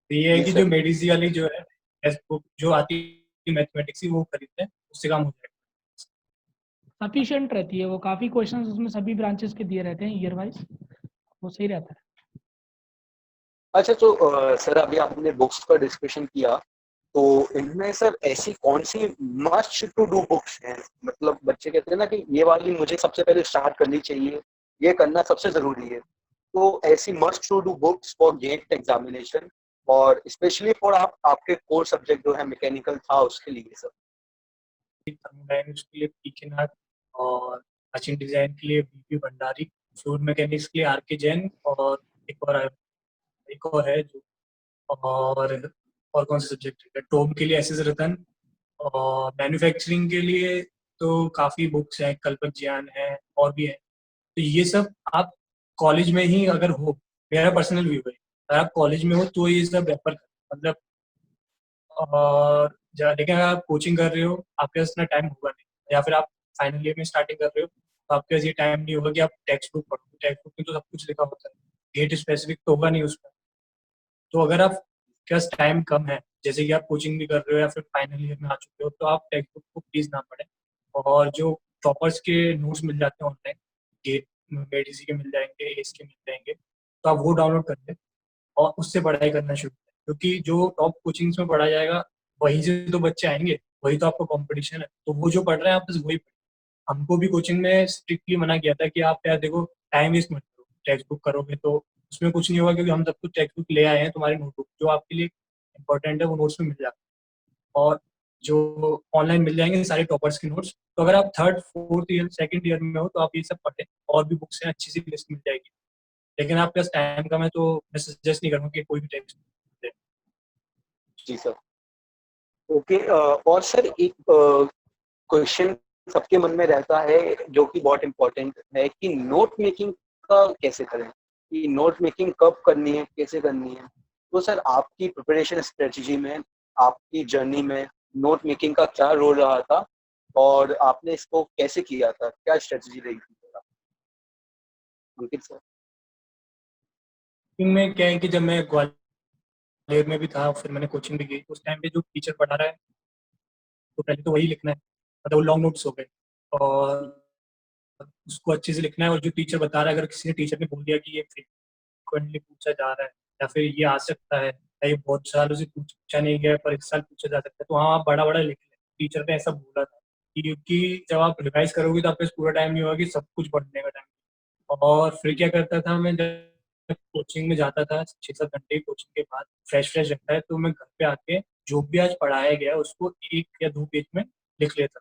[SPEAKER 2] तो ये है
[SPEAKER 4] जी
[SPEAKER 2] कि
[SPEAKER 4] सर।
[SPEAKER 2] जो मेडिसी वाली जो है टेक्स्ट बुक जो आती है मैथमेटिक्स की, वो खरीदते हैं, उससे काम हो जाएगा।
[SPEAKER 3] सफिशिएंट रहती है वो, काफ़ी क्वेश्चंस उसमें सभी ब्रांचेस के दिए रहते हैं ईयर वाइज, वो सही रहता है।
[SPEAKER 4] अच्छा तो सर अभी आपने बुक्स का डिस्कशन किया, तो इनमें सर ऐसी कौन सी मस्ट टू डू बुक्स हैं, मतलब बच्चे कहते हैं ना कि ये वाली मुझे सबसे पहले स्टार्ट करनी चाहिए, ये करना सबसे जरूरी है, तो ऐसी must to do books for GATE examination और स्पेशली फॉर आपके कोर सब्जेक्ट जो है मैकेनिकल था उसके लिए सर।
[SPEAKER 2] थर्मोडायनेमिक्स के लिए पीके नाथ, और मशीन डिजाइन के लिए बीपी भंडारी, फ्लूइड मैकेनिक्स के लिए आरके जैन, और एक और है जो, और कौन सा सब्जेक्ट है, टोम के लिए एस एस रतन, और मैन्युफैक्चरिंग के लिए तो काफी बुक्स हैं, कल्पक ज्ञान है और भी है। तो ये सब आप कॉलेज में ही अगर हो, मेरा पर्सनल व्यू है, अगर आप कॉलेज में हो तो ये सब रेफर कर, मतलब और लेकिन अगर आप कोचिंग कर रहे हो, आपके पास इतना टाइम होगा नहीं, या फिर आप फाइनल ईयर में स्टार्टिंग कर रहे हो, तो आपके पास ये टाइम नहीं होगा कि आप टेक्स्ट बुक पढ़ो, टेक्स्ट बुक में तो सब कुछ लिखा होता है, गेट स्पेसिफिक तो होगा नहीं उसमें। तो अगर आप के पास टाइम कम है, जैसे कि आप कोचिंग भी कर रहे हो या फिर फाइनल ईयर में आ चुके हो, तो आप टेक्स्ट बुक को प्लीज ना पढ़ें, और जो टॉपर्स के नोट्स मिल जाते हैं ऑनलाइन, गेट मेडिसी के मिल जाएंगे, एस के मिल जाएंगे, तो आप वो डाउनलोड कर लें और उससे पढ़ाई करना शुरू करें, क्योंकि जो टॉप कोचिंग्स में पढ़ा जाएगा वहीं से तो बच्चे आएंगे, वही तो आपका कंपटीशन है, तो वो जो पढ़ रहे हैं आप बस वही पढ़ें। हमको भी कोचिंग में स्ट्रिक्टली मना किया था कि आप यार देखो टाइम वेस्ट मत करो, टेक्स्ट बुक करोगे तो उसमें कुछ नहीं होगा, क्योंकि हम सब कुछ टेक्स्ट बुक ले आए हैं, तुम्हारी नोटबुक जो आपके लिए इंपॉर्टेंट है वो नोट्स में मिल जाता है, और जो ऑनलाइन मिल जाएंगे सारे टॉपर्स के नोट्स। तो अगर आप third fourth year second year में हो तो आप ये सब पढ़ें, और भी बुक्स हैं, अच्छी सी लिस्ट मिल जाएगी, लेकिन आपके पास टाइम कम है तो मैं सजेस्ट नहीं करूँगा कि कोई भी टेक्स्ट बुक।
[SPEAKER 4] जी सर। ओके और सर एक क्वेश्चन सबके मन में रहता है जो कि बहुत इम्पोर्टेंट है कि नोट मेकिंग का कैसे करें, कि नोट मेकिंग कब करनी है, कैसे करनी है, तो सर आपकी प्रिपरेशन स्ट्रेटजी में आपकी जर्नी में नोट मेकिंग का क्या रोल रहा था और आपने इसको कैसे किया था, क्या स्ट्रेटजी रही थी अंकित सर?
[SPEAKER 2] इनमें क्या है कि जब मैं ग्वालियर में भी था, फिर मैंने कोचिंग भी की, उस टाइम पे जो टीचर पढ़ा रहा है तो पहले तो वही लिखना है, मतलब वो लॉन्ग नोट्स हो गए और उसको अच्छे से लिखना है। और जो टीचर बता रहा है, अगर किसी ने टीचर ने बोल दिया कि ये फ्रिक्वेंटली पूछा जा रहा है या फिर ये आ सकता है या ये बहुत सालों से पूछा नहीं गया पर इस साल पूछा जा सकता है, तो हाँ आप बड़ा बड़ा लिख लें। टीचर ने ऐसा बोला था क्योंकि जब आप रिवाइज करोगे तो आपके पास पूरा टाइम नहीं होगा कि सब कुछ पढ़ने का टाइम। और फिर क्या करता था मैं, जब कोचिंग में जाता था 6-7 घंटे कोचिंग के बाद फ्रेश फ्रेश रहता है, तो मैं घर पे आके जो भी आज पढ़ाया गया उसको 1 या 2 पेज में लिख लेता,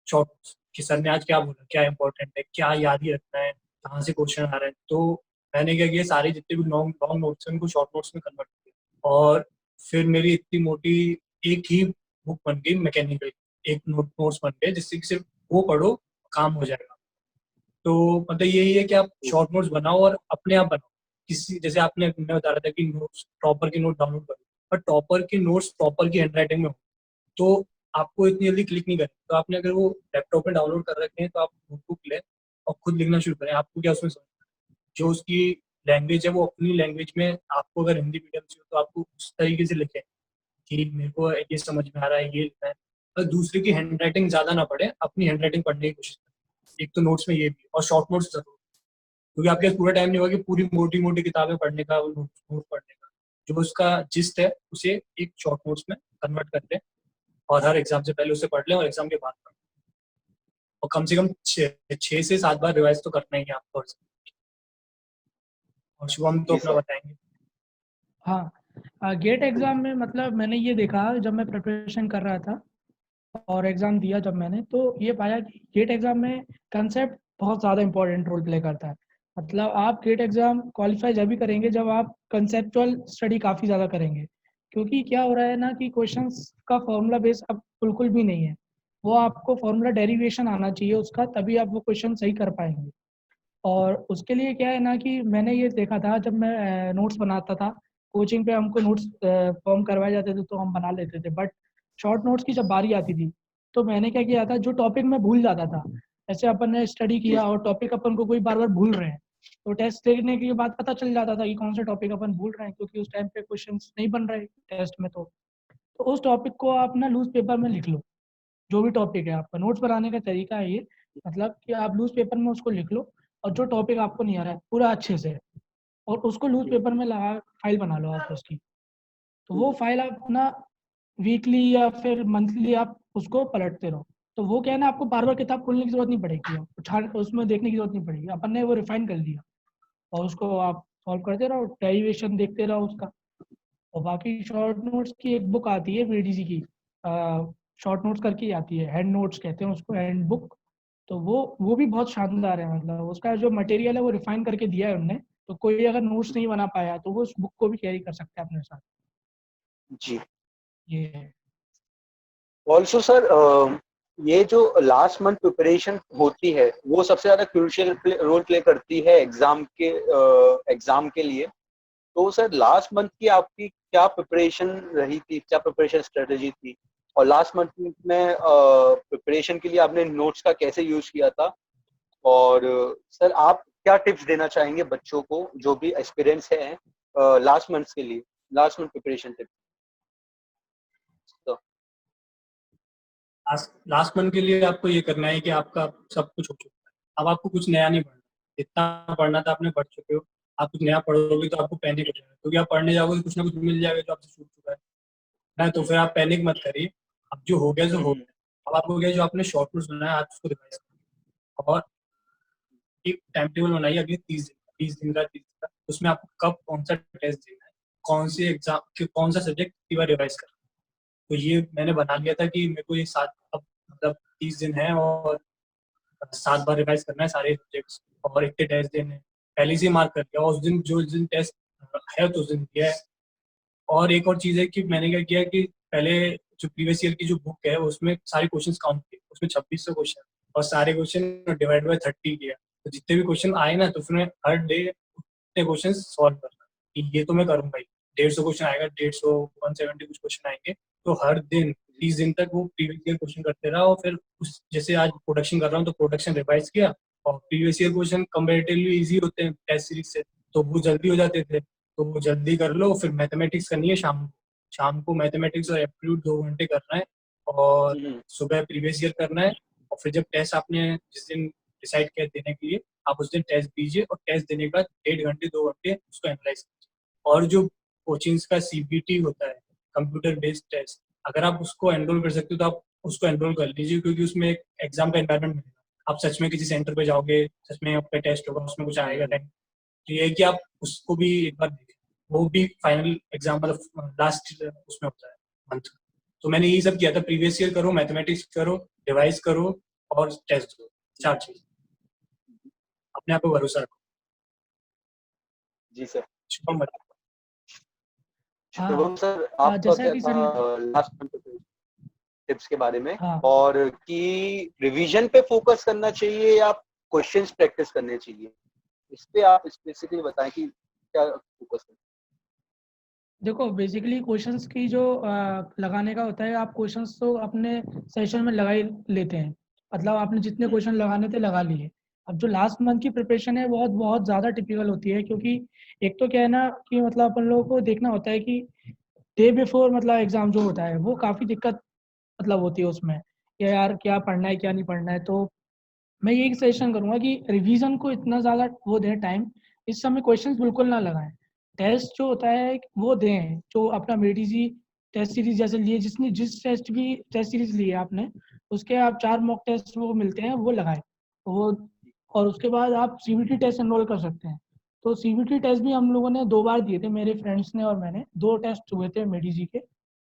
[SPEAKER 2] शॉर्ट नोट्स, कि सर ने आज क्या बोला, क्या इंपॉर्टेंट है, क्या याद ही रखना है, कहाँ से क्वेश्चन आ रहा है। तो मैंने क्या किया, सारे जितने भी लॉन्ग लॉन्ग नोट्स हैं उनको शॉर्ट नोट्स में कन्वर्ट किया। और फिर मेरी इतनी मोटी एक ही बुक बन गई मैकेनिकल, एक नोट्स बन गए जिससे कि सिर्फ वो पढ़ो, काम हो जाएगा। तो मतलब यही है कि आप शॉर्ट नोट्स बनाओ और अपने आप बनाओ। किसी जैसे आपने मैं बता रहा था कि नोट्स टॉपर के नोट डाउनलोड करो, पर टॉपर के नोट्स टॉपर की हैंडराइटिंग में हो तो आपको इतनी जल्दी क्लिक नहीं करें। तो आपने अगर वो लैपटॉप में डाउनलोड कर रखे हैं तो आप नोटबुक लें और खुद लिखना शुरू करें। आपको क्या उसमें जो उसकी लैंग्वेज है वो अपनी लैंग्वेज में, आपको अगर हिंदी मीडियम से हो तो आपको उस तरीके से लिखें कि मेरे को ये समझ में आ रहा है, ये लिखना है। और दूसरे की हैंड राइटिंग ज्यादा ना पढ़े, अपनी हैंड राइटिंग पढ़ने की कोशिश करें। एक तो नोट्स में ये भी, और शॉर्ट नोट्स जरूर, क्योंकि आपके पास पूरा टाइम नहीं होगा कि पूरी मोटी मोटी किताबें पढ़ने का, नोट पढ़ने का। जो उसका जिस्ट है उसे एक शॉर्ट नोट्स में कन्वर्ट कर लें और हर एग्जाम से पहले उसे पढ़ लें और एग्जाम के बाद पढ़ लें। और कम से कम 6 से 7 बार रिवाइज तो करना ही है आपको। और शुभम तो
[SPEAKER 4] जी
[SPEAKER 2] अपना
[SPEAKER 4] सर।
[SPEAKER 2] बताएंगे।
[SPEAKER 3] हाँ, गेट एग्ज़ाम में मतलब मैंने ये देखा जब मैं प्रिपरेशन कर रहा था और एग्ज़ाम दिया जब मैंने, तो ये पाया कि गेट एग्ज़ाम में कंसेप्ट बहुत ज़्यादा इंपॉर्टेंट रोल प्ले करता है। मतलब आप गेट एग्ज़ाम क्वालिफाई जब भी करेंगे जब आप कंसेप्चुअल स्टडी काफ़ी ज़्यादा करेंगे, क्योंकि क्या हो रहा है ना कि क्वेश्चंस का फॉर्मूला बेस अब बिल्कुल भी नहीं है। वो आपको फॉर्मूला डेरिवेशन आना चाहिए उसका, तभी आप वो क्वेश्चन सही कर पाएंगे। और उसके लिए क्या है ना कि मैंने ये देखा था जब मैं नोट्स बनाता था, कोचिंग पे हमको नोट्स फॉर्म करवाए जाते थे तो हम बना लेते थे, बट शॉर्ट नोट्स की जब बारी आती थी तो मैंने क्या किया था, जो टॉपिक मैं भूल जाता था, ऐसे अपन ने स्टडी किया और टॉपिक अपन को कोई बार बार भूल रहे हैं, तो टेस्ट देखने के बाद पता चल जाता था कि कौन सा टॉपिक अपन भूल रहे हैं, क्योंकि उस टाइम पे क्वेश्चंस नहीं बन रहे टेस्ट में। तो उस टॉपिक को आप ना लूज पेपर में लिख लो, जो भी टॉपिक है आपका। नोट्स बनाने का तरीका है ये, मतलब कि आप लूज पेपर में उसको लिख लो और जो टॉपिक आपको नहीं आ रहा है पूरा अच्छे से, और उसको लूज पेपर में लगा फाइल बना लो आप उसकी। तो वो फाइल आप अपना वीकली या फिर मंथली आप उसको पलटते रहो। तो वो क्या है ना, आपको बार बार किताब खोलने की जरूरत नहीं पड़ेगी, आप उठा उसमें देखने की जरूरत नहीं पड़ेगी, अपन ने वो रिफाइन कर दिया और उसको आप सॉल्व करते रहो, डेरिवेशन देखते रहो उसका। और बाकी शॉर्ट नोट्स की एक बुक आती है वीडीसी की, शॉर्ट नोट्स करके ही आती है, हैंड नोट्स कहते हैं उसको, हैंड बुक। तो वो भी बहुत शानदार है, मतलब उसका जो मटेरियल है वो रिफाइन करके दिया है उनने। तो कोई अगर नोट्स नहीं बना पाया तो वो उस बुक को भी कैरी कर सकता है अपने साथ।
[SPEAKER 4] जी।
[SPEAKER 3] ये है।
[SPEAKER 4] ऑल्सो सर, ये जो लास्ट मंथ प्रिपरेशन होती है वो सबसे ज्यादा क्रूशियल रोल प्ले करती है एग्जाम के लिए। तो सर लास्ट मंथ की आपकी क्या प्रिपरेशन रही थी, क्या प्रिपरेशन स्ट्रेटेजी थी, और लास्ट मंथ में प्रिपरेशन के लिए आपने नोट्स का कैसे यूज किया था? और सर आप क्या टिप्स देना चाहेंगे बच्चों को जो भी एक्सपीरियंस है लास्ट मंथ के लिए, लास्ट मंथ प्रिपरेशन टिप्स? तो
[SPEAKER 2] लास्ट मंथ के लिए आपको ये करना है कि आपका सब कुछ हो चुका है, अब आपको कुछ नया नहीं पढ़ना। जितना पढ़ना था आपने पढ़ चुके हो। आप कुछ नया पढ़ोगे तो आपको पैनिक हो जाएगा, क्योंकि आप पढ़ने जाओगे तो कुछ ना कुछ मिल जाएगा जो आपसे छूट चुका है ना। तो फिर आप पैनिक मत करिए, अब जो हो गया सो हो गया। अब आपको क्या, जो आपने शॉर्ट नोट्स बनाया आप उसको रिवाइज करिए और एक टाइम टेबल बनाइए अगले 30 दिन का 30 दिन का। उसमें आपको कब कौन सा टेस्ट देना है, कौन से एग्जाम कौन सा सब्जेक्ट कितनी बार रिवाइज करना है। तो ये मैंने बना लिया था कि मेरे को ये 7 अब मतलब 30 दिन है और 7 बार रिवाइज करना है सारे सब्जेक्ट्स और इतने टेस्ट देने हैं। पहले से मार्क कर दिया और उस दिन जो उस दिन टेस्ट है तो उस दिन दिया है। और एक और चीज़ है कि मैंने क्या किया कि पहले जो प्रीवियस ईयर की जो बुक है उसमें सारे क्वेश्चंस काउंट किए, उसमें 2600 क्वेश्चन और सारे क्वेश्चन डिवाइड बाय 30 किया। तो जितने भी क्वेश्चन आए ना तो उसमें हर डे उतने क्वेश्चन सॉल्व करना कि ये तो मैं करूँगा ही। 150 क्वेश्चन आएगा, 150 170 कुछ क्वेश्चन आएंगे तो हर दिन 30 दिन तक वो प्रीवियस ईयर क्वेश्चन करते रहा, और फिर उस जैसे आज प्रोडक्शन कर रहा हूँ तो प्रोडक्शन रिवाइज किया, और previous year question comparatively easy होते हैं टेस्ट सीरीज से, तो वो जल्दी हो जाते थे, तो वो जल्दी कर लो। फिर मैथमेटिक्स करनी है शाम को मैथमेटिक्स और एप्टीट्यूड 2 घंटे करना है, और सुबह प्रीवियस ईयर करना है, और फिर जब टेस्ट आपने जिस दिन डिसाइड किया देने के लिए, आप उस दिन टेस्ट दीजिए, और टेस्ट देने के बाद 1.5 घंटे 2 घंटे उसको एनालाइज कीजिए। और जो कोचिंग्स का CBT होता है, कंप्यूटर बेस्ड टेस्ट, अगर आप उसको एनरोल कर सकते हो तो आप उसको एनरोल कर लीजिए, क्योंकि उसमें एक एग्जाम का एनवायरनमेंट मिलेगा। आप सच में किसी सेंटर पे जाओगे, सच में आपका टेस्ट होगा, उसमें कुछ आएगा रैंक, तो ये है कि आप उसको भी एक बार देखें। वो भी फाइनल एग्जाम मतलब लास्ट उसमें होता है मंथ। तो मैंने यही सब किया था, प्रीवियस ईयर करो, मैथमेटिक्स करो, रिवाइज करो, और टेस्ट दो, 4 चीज। अपने आप पे भरोसा रखो।
[SPEAKER 4] जी सर।
[SPEAKER 2] शुभम बताओ।
[SPEAKER 4] शुभम सर,
[SPEAKER 3] हाँ,
[SPEAKER 4] आपका
[SPEAKER 3] जैसा
[SPEAKER 4] क्या
[SPEAKER 3] कि
[SPEAKER 4] था
[SPEAKER 3] सर
[SPEAKER 4] लास्ट टिप्स के बारे में,
[SPEAKER 3] हाँ
[SPEAKER 4] और कि रिवीजन पे फोकस करना चाहिए या क्वेश्चंस प्रैक्टिस करने चाहिए, इस पे आप स्पेसिफिकली बताएं कि क्या फोकस करना।
[SPEAKER 3] देखो, बेसिकली क्वेश्चंस की जो लगाने का होता है, आप क्वेश्चंस तो अपने सेशन में लगा ही लेते हैं, मतलब आपने जितने क्वेश्चन लगाने थे लगा लिए। अब जो लास्ट मंथ की प्रिपरेशन है बहुत बहुत ज़्यादा टिपिकल होती है, क्योंकि एक तो क्या है ना कि मतलब अपन लोगों को देखना होता है कि डे बिफोर मतलब एग्ज़ाम जो होता है वो काफ़ी दिक्कत मतलब होती है उसमें, कि यार क्या पढ़ना है क्या नहीं पढ़ना है। तो मैं यही सजेशन करूंगा कि रिवीजन को इतना ज़्यादा वो दें टाइम, इस समय क्वेश्चंस बिल्कुल ना लगाएं। टेस्ट जो होता है वो दें, जो अपना मेडिजी टेस्ट सीरीज जैसे लिए, जिसने जिस टेस्ट भी टेस्ट सीरीज ली है आपने, उसके आप 4 मॉक टेस्ट वो मिलते हैं वो लगाएं वो। और उसके बाद आप CBT टेस्ट एनरोल कर सकते हैं। तो CBT टेस्ट भी हम लोगों ने 2 बार दिए थे, मेरे फ्रेंड्स ने और मैंने 2 टेस्ट हुए थे मेडिजी के।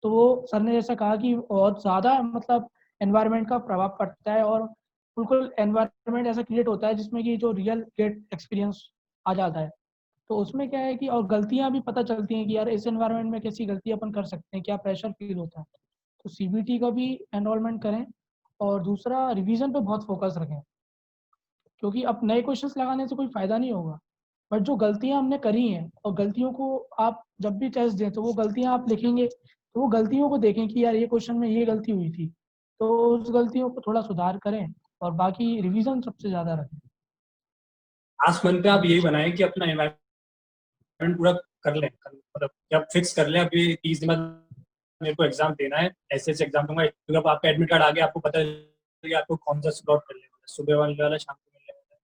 [SPEAKER 3] तो वो सर ने जैसा कहा कि बहुत ज़्यादा मतलब एनवायरनमेंट का प्रभाव पड़ता है, और बिल्कुल एनवायरनमेंट ऐसा क्रिएट होता है जिसमें कि जो रियल गेट एक्सपीरियंस आ जाता है। तो उसमें क्या है कि और गलतियां भी पता चलती हैं कि यार इस एनवायरनमेंट में कैसी गलती अपन कर सकते हैं, क्या प्रेशर फील होता है। तो CBT का भी एनरोलमेंट करें, और दूसरा रिवीजन पे बहुत फोकस रखें, क्योंकि अब नए क्वेश्चंस लगाने से कोई फ़ायदा नहीं होगा। बट जो गलतियां हमने करी हैं, और गलतियों को आप जब भी टेस्ट दें तो वो गलतियां आप लिखेंगे, तो वो गलतियों को देखें कि यार ये क्वेश्चन में ये गलती हुई थी, तो उस गलतियों को थोड़ा सुधार करें, और बाकी रिवीजन सबसे ज़्यादा रखें।
[SPEAKER 2] लास्ट मंथ पे आप यही बनाएं कि अपना एनवायरनमेंट पूरा कर लें, मतलब जब फिक्स कर लें अभी 30 दिन बाद मेरे को एग्जाम देना है, ऐसे ऐसे एग्जाम दूंगा, क्योंकि अब आपका एडमिट कार्ड आ गया, आपको पता है कि आपको कौन सा स्लॉट मिलने वाला है, सुबह वाले वाला, शाम को मिलने वाला है।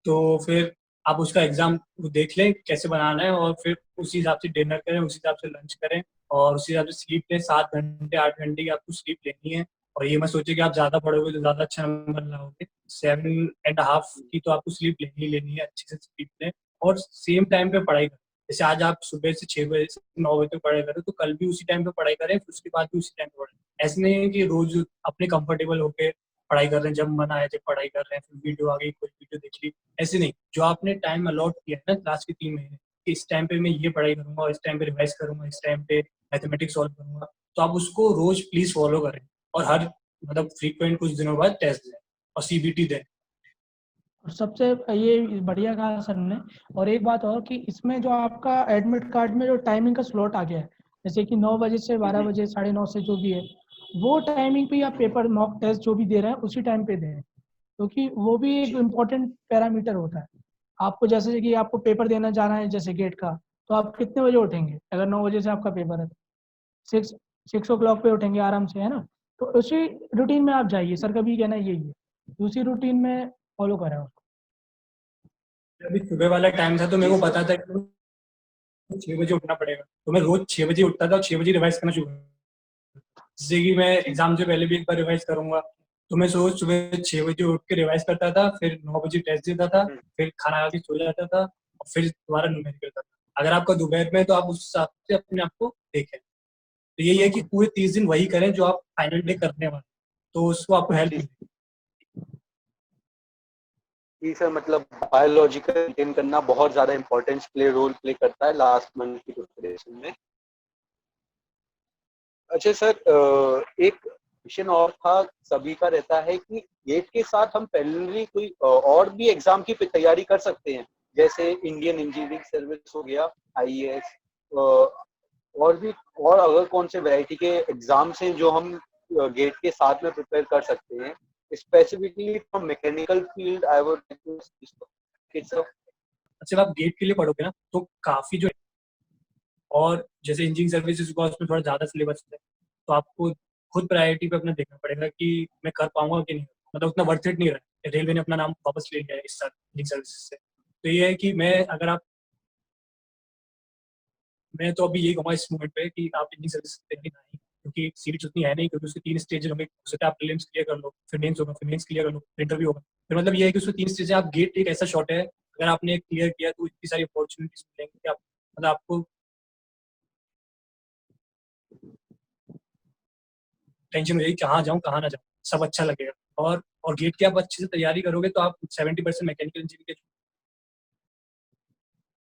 [SPEAKER 2] तो फिर आप उसका एग्जाम देख लें कैसे बनाना है, और फिर उसी हिसाब से डिनर करें, उसी हिसाब से लंच करें, और उसी हिसाब से स्लीप लें। 7 घंटे 8 घंटे की आपको स्लीप लेनी है, और ये मत सोचिए कि आप ज्यादा पढ़ोगे तो ज्यादा अच्छा नंबर लाओगे। 7.5 की तो आपको स्लीप लेनी ही लेनी है, अच्छे से स्लीप लें, और सेम टाइम पे पढ़ाई करें। जैसे आज आप सुबह से 6 बजे से 9 बजे तक पढ़ाई करें, तो कल भी उसी टाइम पे पढ़ाई करें, फिर उसके बाद भी उसी टाइम पे पढ़ाई। ऐसे नहीं है कि रोज अपने कंफर्टेबल होके पढ़ाई कर रहे हैं, जब मन आए जब पढ़ाई कर रहे हैं, फिर वीडियो आ गई कोई वीडियो देख ली, ऐसे नहीं। जो आपने टाइम अलॉट किया है ना क्लास के 3 महीने, कि इस टाइम पे मैं ये पढ़ाई करूंगा, और इस टाइम पे रिवाइज करूंगा, इस टाइम पे मैथमेटिक्स सॉल्व करूंगा, तो आप उसको रोज प्लीज फॉलो करें, और हर मतलब फ्रीक्वेंट कुछ दिनों बाद टेस्ट दें और CBT दें।
[SPEAKER 3] और सबसे ये बढ़िया कहा सर ने। और एक बात और कि इसमें जो आपका एडमिट कार्ड में जो टाइमिंग का स्लॉट आ गया है, जैसे कि 9 बजे से 12 बजे, 9:30 से जो भी है, वो टाइमिंग पे आप पेपर मॉक टेस्ट जो भी दे रहे हैं उसी टाइम पे दें, क्योंकि वो भी एक इम्पोर्टेंट पैरामीटर होता है। आपको जैसे कि आपको पेपर देना जाना है जैसे गेट का, तो आप कितने बजे उठेंगे? अगर 9 बजे से आपका पेपर है, 6 o'clock पे उठेंगे आराम से, है ना? तो उसी रूटीन में आप जाइए, सर का भी कहना यही है, उसी रूटीन में फॉलो करें उसको।
[SPEAKER 2] अभी सुबह वाला टाइम था तो मेरे को पता था कि 6 बजे उठना पड़ेगा, तो मैं रोज 6 बजे उठता था और 6 बजे रिवाइज करना शुरू किया। जैसे कि मैं एग्जाम से पहले भी एक बार रिवाइज करूंगा, तो मैं रोज सुबह 6 बजे उठ के रिवाइज करता था, फिर 9 बजे टेस्ट देता था, फिर खाना खा के सो जाता था, और फिर दोबारा न्यूमेरिकल करता था। अगर आपका दोपहर में है तो आप उस हिसाब से अपने आप को देखें। तो यही है कि पूरे 30 दिन वही करें जो आप फाइनल डे करने वाले, तो उसको आपको हेल्प मिलेगी।
[SPEAKER 4] जी सर, मतलब बायोलॉजिकल मेंटेन करना बहुत ज्यादा इंपॉर्टेंस रोल प्ले करता है लास्ट मंथ की प्रिपरेशन में। अच्छा सर, एक क्वेश्चन और था, सभी का रहता है कि गेट के साथ हम पैरेलली कोई और भी एग्जाम की तैयारी कर सकते हैं, जैसे इंडियन इंजीनियरिंग सर्विस हो गया, IAS, और अगर कौन से वैरायटी के एग्जाम्स हैं जो हम गेट के साथ में प्रिपेयर कर सकते हैं, specifically for mechanical field? I would
[SPEAKER 2] जब आप गेट के लिए पढ़ोगे ना तो काफी जो, और जैसे इंजीनियरिंग सर्विसेज का उसमें थोड़ा ज्यादा सिलेबस है, तो आपको खुद प्रायोरिटी पे अपना देखना पड़ेगा कि मैं कर पाऊंगा कि नहीं, मतलब उतना वर्थ इट नहीं रहा। रेलवे ने अपना नाम वापस ले लिया है इस साल इंजीनियरिंग सर्विसेज से। तो ये है कि मैं तो अभी यही कहूँगा इस मोमेंट पे कि आप इंजीनियरिंग सर्विस देने नहीं, क्योंकि सीट उतनी है नहीं, क्योंकि उसके 3 स्टेज होंगे। हो सकता है आप प्रीलिम्स क्लियर कर लो, फिर मेंस होगा, फिर मेंस क्लियर कर लो, फिर इंटरव्यू होगा, फिर मतलब ये है कि उसमें 3 स्टेज है। आप गेट एक ऐसा शॉट है, अगर आपने क्लियर किया तो इतनी सारी अपॉर्चुनिटीज मिलेंगी कि आप मतलब आपको टेंशन हो जाएगी कहाँ जाऊँ कहाँ ना जाऊँ, सब अच्छा लगेगा। और गेट की आप अच्छे से तैयारी करोगे तो आप 70% मैकेनिकल इंजीनियरिंग के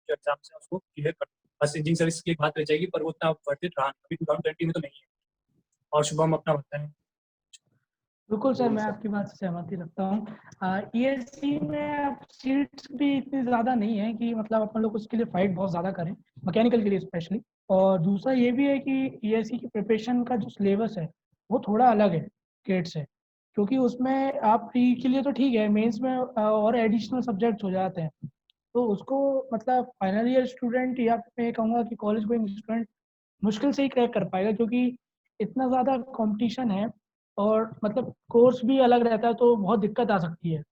[SPEAKER 2] जो एग्जाम्स हैं उसको क्लियर कर, बस इंजीनियरिंग सर्विस की एक बात रह जाएगी, पर वो उतना वर्थ इट रहा अभी 2020 में तो नहीं है। और शुभम अपना बताएं।
[SPEAKER 3] बिल्कुल सर, मैं आपकी बात से सहमति रखता हूँ। ईएससी में अब सीट्स भी इतनी ज़्यादा नहीं है कि मतलब अपन लोग उसके लिए फाइट बहुत ज़्यादा करें, मैकेनिकल के लिए स्पेशली। और दूसरा ये भी है कि ईएससी की प्रिपरेशन का जो सिलेबस है वो थोड़ा अलग है गेट से, क्योंकि उसमें आप प्री के लिए तो ठीक है, मेंस में और एडिशनल सब्जेक्ट्स हो जाते हैं। तो उसको मतलब फाइनल ईयर स्टूडेंट या मैं कहूँगा कि कॉलेज गोइंग स्टूडेंट मुश्किल से ही क्रैक कर पाएगा, क्योंकि इतना ज़्यादा कंपटीशन है और मतलब कोर्स भी अलग रहता है, तो बहुत दिक्कत आ सकती है।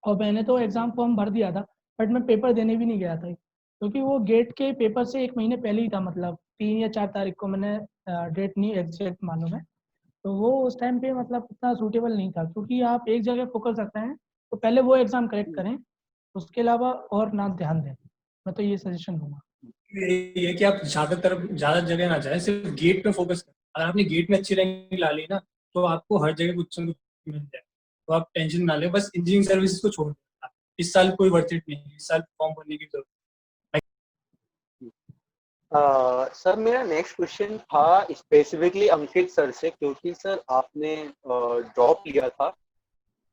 [SPEAKER 3] और मैंने तो एग्ज़ाम फॉर्म भर दिया था, बट मैं पेपर देने भी नहीं गया था, क्योंकि वो गेट के पेपर से 1 महीने पहले ही था, मतलब 3 या 4 तारीख को। मैंने डेट नहीं एग्जैक्ट मालूम है। तो वो उस टाइम पे मतलब इतना सूटेबल नहीं था, क्योंकि आप एक जगह फोकस रखते हैं तो पहले वो एग्ज़ाम करेक्ट करें, उसके अलावा और ना ध्यान दें। मैं तो ये सजेशन दूंगा।
[SPEAKER 2] ये है कि आप ज्यादा जगह ना जाए, सिर्फ गेट पे फोकस करें। अगर आपने गेट में अच्छी रैंक ला ली ना तो आपको हर जगह कुछ ना कुछ मिल जाए, तो आप टेंशन ना ले, बस इंजीनियरिंग सर्विसेज को छोड़ दें। इस साल कोई वर्थ इट नहीं है, इस साल फॉर्म भरने की जरूरत
[SPEAKER 4] सर मेरा नेक्स्ट क्वेश्चन था स्पेसिफिकली अंकित सर से, क्योंकि सर आपने ड्रॉप लिया था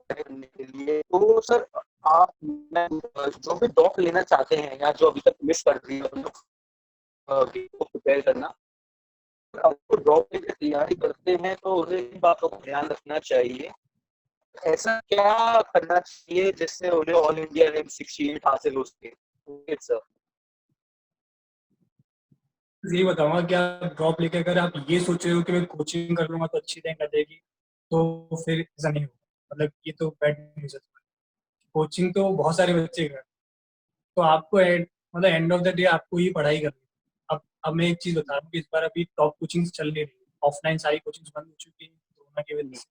[SPEAKER 4] करने के लिए। तो सर आप जो भी ड्रॉप लेना चाहते हैं या जो अभी तक मिस कर रही है को प्रिपेयर करना, आपको ड्रॉप लेकर तैयारी करते हैं तो उन्हें इन बातों का ध्यान रखना चाहिए। ऐसा क्या करना चाहिए जिससे उन्हें ऑल इंडिया रैंक 68 हासिल हो सके? सर
[SPEAKER 2] यही बताऊंगा कि आप ड्रॉप लेके अगर आप ये सोच रहे हो कि मैं कोचिंग कर लूंगा तो अच्छी रैंक आ जाएगी, तो फिर ऐसा नहीं होगा। मतलब ये तो बैड न्यूज़ है। कोचिंग तो बहुत सारे बच्चे कर, तो आपको मतलब एंड ऑफ द डे आपको ही पढ़ाई करनी है। अब मैं एक चीज बता रहा हूँ कि इस बार अभी टॉप कोचिंग चल नहीं रही, ऑफलाइन सारी कोचिंग बंद हो चुकी है कोरोना की वजह से।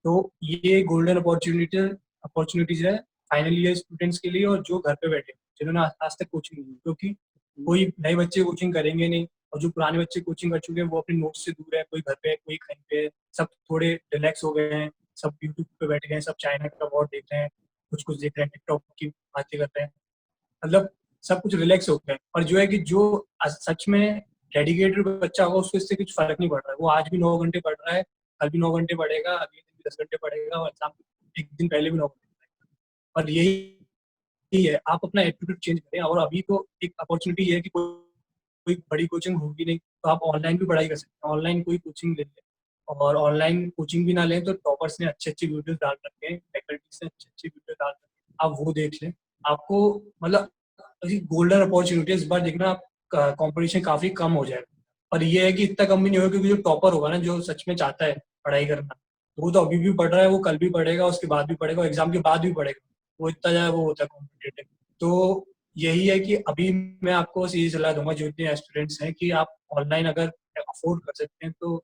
[SPEAKER 2] तो ये गोल्डन अपॉर्चुनिटीज है फाइनल ईयर स्टूडेंट्स के लिए, और जो घर पे बैठे जिन्होंने आज तक कोचिंग नहीं की, क्योंकि कोई नए बच्चे कोचिंग करेंगे नहीं, और जो पुराने बच्चे कोचिंग कर चुके हैं वो अपने नोट्स से दूर है, कोई घर पे है कोई कहीं पे है, सब थोड़े रिलैक्स हो गए हैं, सब यूट्यूब पे बैठ गए हैं, सब चाइना का वॉर देख रहे हैं, कुछ कुछ देख रहे हैं, टिकटॉक की बातें कर रहे हैं, मतलब सब कुछ रिलैक्स हो गया है। और जो है कि जो सच में डेडिकेटेड बच्चा होगा उसको इससे कुछ फर्क नहीं पड़ रहा है, वो आज भी 9 घंटे पढ़ रहा है, कल भी 9 घंटे पढ़ेगा, अगले दिन भी 10 घंटे पढ़ेगा, और एग्जाम एक दिन पहले भी 9 घंटे पढ़ेगा। और यही है, आप अपना एटीट्यूड चेंज करें। और अभी तो एक अपॉर्चुनिटी है कि कोई बड़ी कोचिंग होगी नहीं, तो आप ऑनलाइन भी पढ़ाई कर सकते हैं, ऑनलाइन कोई कोचिंग ले लें। और ऑनलाइन कोचिंग भी ना लें तो टॉपर्स ने अच्छे अच्छे वीडियोस डाल रखे हैं, फैकल्टीज ने अच्छे अच्छे वीडियो डाल रखे हैं, आप वो देख लें। आपको मतलब गोल्डन अपॉर्चुनिटी इस बार देखना, आप कंपटीशन काफी कम हो जाएगा। और ये है कि इतना कम भी नहीं होगा, क्योंकि जो टॉपर होगा ना, जो सच में चाहता है पढ़ाई करना, वो तो अभी भी पढ़ रहा है, वो कल भी पढ़ेगा, उसके बाद भी पढ़ेगा, एग्जाम के बाद भी पढ़ेगा, वो इतना ज्यादा वो होता है कॉम्पिटेटिव। तो यही है कि अभी मैं आपको बस यही सलाह दूंगा जो इतने स्टूडेंट्स हैं, कि आप ऑनलाइन अगर अफोर्ड कर सकते हैं तो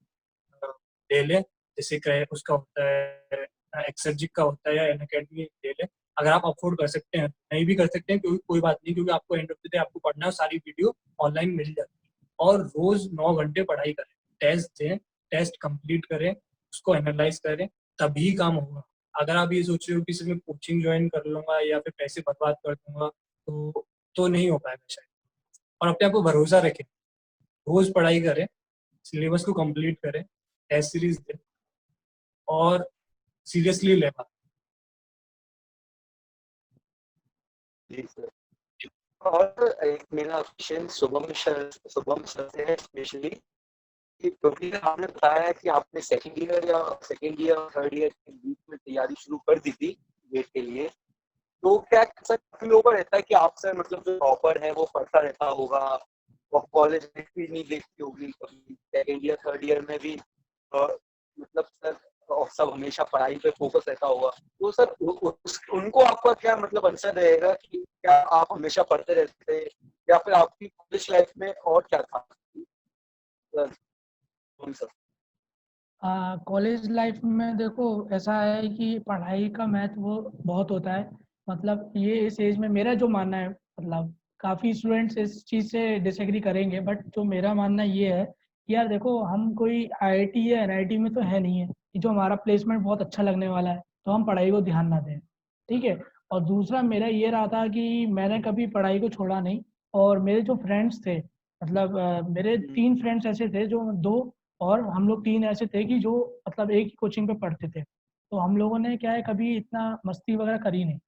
[SPEAKER 2] ले लें। जैसे उसका होता है एक्सर्जिक का होता है या एन अकेडमी, ले लें अगर आप अफोर्ड कर सकते हैं। नहीं भी कर सकते हैं क्योंकि कोई बात नहीं, क्योंकि आपको एंड ऑफ द डे आपको पढ़ना है, सारी वीडियो ऑनलाइन मिल जाती है। और रोज 9 घंटे पढ़ाई करें, टेस्ट दें, टेस्ट कंप्लीट करें, उसको एनालाइज करें, तभी काम होगा। अगर आप ये सोच रहे हो कि सिर्फ मैं कोचिंग ज्वाइन कर लूंगा या फिर पैसे बर्बाद कर दूंगा, तो नहीं हो पाएगा शायद। और अपने आप को भरोसा रखें, रोज पढ़ाई करें, सिलेबस को कंप्लीट करें, टेस्ट सीरीज दें, और सीरियसली ले बात।
[SPEAKER 4] जी सर। और एक मेरा क्वेश्चन शुभम सर से है स्पेशली, क्योंकि आपने बताया कि आपने सेकंड ईयर थर्ड ईयर के बीच में तैयारी शुरू कर दी थी गेट के लिए, तो क्या सर काफी लोगों को रहता है कि आप सर मतलब जो टॉपर है वो पढ़ता रहता होगा और कॉलेज में भी नहीं देखती होगी, कभी सेकंड ईयर थर्ड ईयर में भी मतलब सर और सब हमेशा पढ़ाई पे फोकस रहता होगा, तो सर उनको आपका क्या मतलब आंसर रहेगा कि क्या आप हमेशा पढ़ते रहते थे या फिर आपकी कॉलेज लाइफ में और क्या था सर? सर
[SPEAKER 3] कॉलेज लाइफ में देखो ऐसा है कि पढ़ाई का महत्व बहुत होता है। मतलब ये इस एज में मेरा जो मानना है, मतलब काफ़ी स्टूडेंट्स इस चीज़ से डिसएग्री करेंगे, बट जो मेरा मानना ये है कि यार देखो हम कोई आईआईटी या एनआईटी में तो है नहीं है कि जो हमारा प्लेसमेंट बहुत अच्छा लगने वाला है तो हम पढ़ाई को ध्यान ना दें। ठीक है। और दूसरा मेरा ये रहा था कि मैंने कभी पढ़ाई को छोड़ा नहीं। और मेरे जो फ्रेंड्स थे, मतलब मेरे 3 फ्रेंड्स ऐसे थे जो 2 और हम लोग 3 ऐसे थे कि जो मतलब एक ही कोचिंग पे पढ़ते थे। तो हम लोगों ने क्या है कभी इतना मस्ती वगैरह करी नहीं।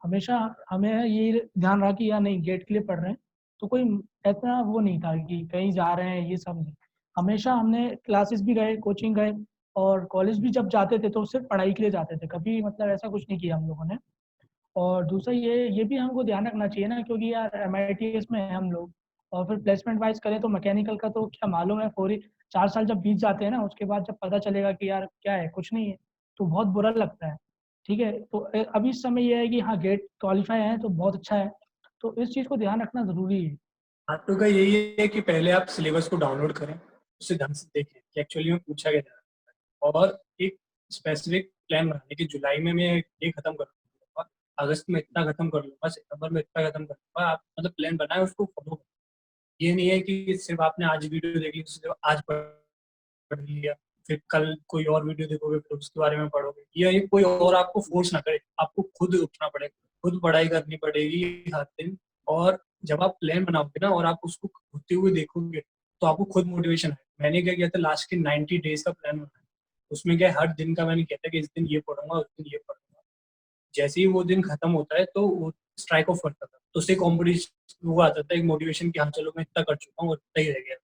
[SPEAKER 3] हमेशा हमें ये ध्यान रहा कि यार नहीं गेट के लिए पढ़ रहे हैं, तो कोई इतना वो नहीं था कि कहीं जा रहे हैं, ये सब नहीं। हमेशा हमने क्लासेस भी गए, कोचिंग गए, और कॉलेज भी जब जाते थे तो सिर्फ पढ़ाई के लिए जाते थे, कभी मतलब ऐसा कुछ नहीं किया हम लोगों ने। और दूसरा ये भी हमको ध्यान रखना चाहिए ना, क्योंकि यार एमआईटीएस में है हम लोग, और फिर प्लेसमेंट वाइज करें तो मैकेनिकल का तो क्या मालूम है, 4 साल जब बीत जाते हैं ना, उसके बाद जब पता चलेगा कि यार क्या है, कुछ नहीं है, तो बहुत बुरा लगता है। ठीक है। तो अभी इस समय ये है कि हाँ गेट क्वालिफाई है तो बहुत अच्छा है, तो इस चीज़ को ध्यान रखना ज़रूरी है।
[SPEAKER 2] तो का यही है कि पहले आप सिलेबस को डाउनलोड करें, उसे ढंग से देखें कि एक्चुअली में पूछा गया था, और एक स्पेसिफिक प्लान बनाने कि जुलाई में मैं ये खत्म कर लूँगा, अगस्त में इतना खत्म कर लूँगा, सितंबर में इतना खत्म कर लूँगा। आप मतलब प्लान बनाए, उसको फॉलो करें। ये नहीं है कि सिर्फ आपने आज वीडियो देख ली, सिर्फ आज पढ़ लिया, फिर कल कोई और वीडियो देखोगे, फिर उसके बारे में पढ़ोगे, या ये कोई और आपको फोर्स ना करे, आपको खुद उठना पड़ेगा, खुद पढ़ाई करनी पड़ेगी हर दिन। और जब आप प्लान बनाओगे ना और आप उसको होते हुए देखोगे, तो आपको खुद मोटिवेशन है। मैंने क्या किया था, लास्ट के 90 डेज का प्लान बनाया, उसमें क्या हर दिन का मैंने किया था कि इस दिन ये पढ़ूंगा, उस दिन ये पढ़ूंगा। जैसे ही वो दिन खत्म होता है तो वो स्ट्राइक ऑफ करता था, तो उससे कॉम्पिटिशन वो आता था, एक मोटिवेशन कि हाँ चलो मैं इतना कर चुका हूँ और इतना ही रह गया।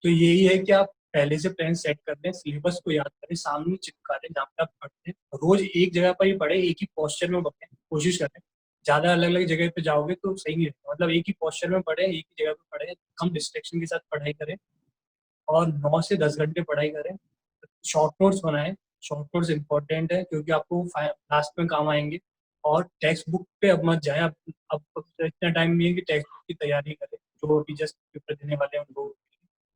[SPEAKER 2] तो यही है कि आप पहले से प्लान सेट कर लें, सिलेबस को याद करें, सामने चिपका लें जहाँ पे आप पढ़ते हैं, रोज एक जगह पर ही पढ़े, एक ही पोस्चर में पढ़ें, कोशिश करें। ज्यादा अलग अलग जगह पे जाओगे तो सही नहीं रहता, मतलब एक ही पोस्चर में पढ़े, एक ही जगह पे पढ़े, कम डिस्ट्रैक्शन के साथ पढ़ाई करें, और 9 से 10 घंटे पढ़ाई करें। शॉर्ट नोट्स बनाएं, शॉर्ट नोट्स इंपॉर्टेंट है क्योंकि आपको लास्ट में काम आएंगे। और टेक्स्ट बुक पे अब मत जाएं, अब इतना टाइम नहीं है कि टेक्स्ट बुक की तैयारी करें, जो अभी जस्ट पेपर देने वाले हैं उनको।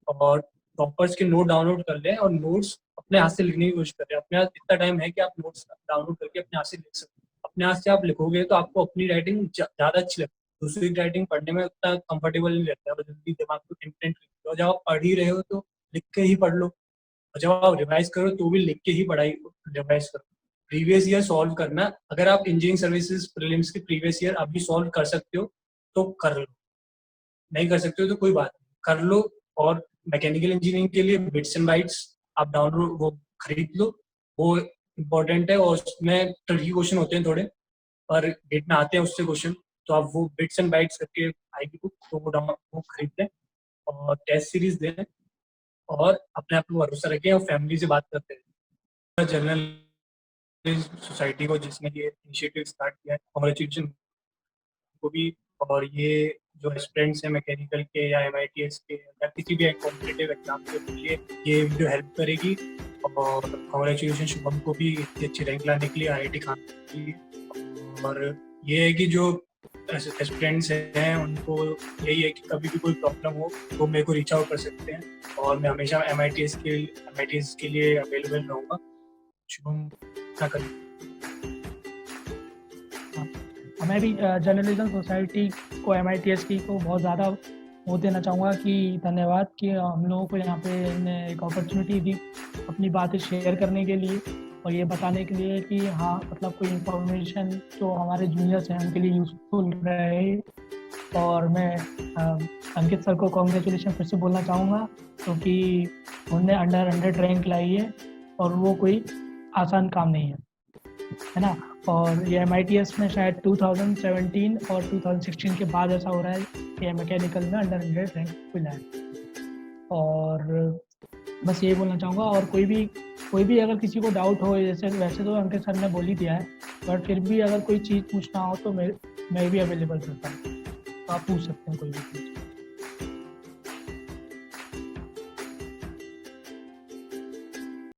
[SPEAKER 2] और टॉपर्स के नोट डाउनलोड कर लें और नोट्स अपने हाथ से लिखने की कोशिश करें। अपने हाथ इतना टाइम है कि आप नोट्स डाउनलोड करके अपने हाथ से लिख सकते हैं। अपने हाथ से आप लिखोगे तो आपको अपनी राइटिंग ज़्यादा अच्छी लगती है, दूसरी राइटिंग पढ़ने में उतना कंफर्टेबल नहीं लगता है, और जल्दी दिमाग को इंटेंट। और जब आप पढ़ ही रहे हो तो लिख के ही पढ़ लो, और जब आप रिवाइज करो तो भी लिख के ही पढ़ाई रिवाइज करो। प्रीवियस ईयर सॉल्व करना, अगर आप इंजीनियरिंग सर्विसेज प्रीलिम्स के प्रीवियस ईयर अभी सॉल्व कर सकते हो तो कर लो, नहीं कर सकते हो तो कोई बात नहीं, कर लो। और मैकेनिकल इंजीनियरिंग के लिए बिट्स एंड बाइट्स आप डाउनलोड वो खरीद लो, वो इम्पोर्टेंट है, और उसमें ट्रिकी क्वेश्चन होते हैं थोड़े, पर गेट में आते हैं उससे क्वेश्चन, तो आप वो बिट्स एंड बाइट्स करके आएगी बुक, तो वो खरीद लें और टेस्ट सीरीज दें, और अपने आप को भरोसा रखें और फैमिली से बात करते हैं। जनरल सोसाइटी को जिसने ये इनिशिएटिव स्टार्ट किया है, कॉन्ग्रेचुलेशन को भी। और ये जो स्टूडेंट्स हैं मैकेनिकल के या एमआईटीएस के या किसी भी कॉम्पिटिटिव एग्जाम के लिए ये वीडियो हेल्प करेगी। और कॉन्ग्रेचुलेशन शुभम को भी इतनी अच्छी रैंक लाने के लिए, आईआईटी खानपुर के लिए। और ये है कि जो स्टूडेंट्स हैं उनको यही है कि कभी भी कोई प्रॉब्लम हो तो मेरे को रीच आउट कर सकते हैं, और मैं हमेशा एमआईटीएस के लिए अवेलेबल रहूँगा। शुभम क्या करें।
[SPEAKER 3] मैं भी जर्नलिज्म सोसाइटी को, एमआईटीएस की को बहुत ज़्यादा वो देना चाहूँगा कि धन्यवाद कि हम लोगों को यहाँ पे इन्हें एक अपॉर्चुनिटी दी अपनी बातें शेयर करने के लिए, और ये बताने के लिए कि हाँ मतलब कोई इन्फॉर्मेशन जो हमारे जूनियर्स हैं उनके लिए यूज़फुल रहे। और मैं अंकित सर को कॉन्ग्रेचुलेशन फिर से बोलना चाहूँगा, क्योंकि उन्होंने अंडर 100 रैंक लाई है और वो कोई आसान काम नहीं है ना। और ये MITS में शायद 2017 और 2016 के बाद ऐसा हो रहा है कि मैकेनिकल में अंडर 100 रैंक मिला है। और बस यही बोलना चाहूँगा। और कोई भी अगर किसी को डाउट हो, जैसे वैसे तो अंकित सर ने बोल ही दिया है, बट फिर भी अगर कोई चीज़ पूछना हो तो मैं भी अवेलेबल रहता हूँ, तो आप पूछ सकते हैं कोई भी चीज़।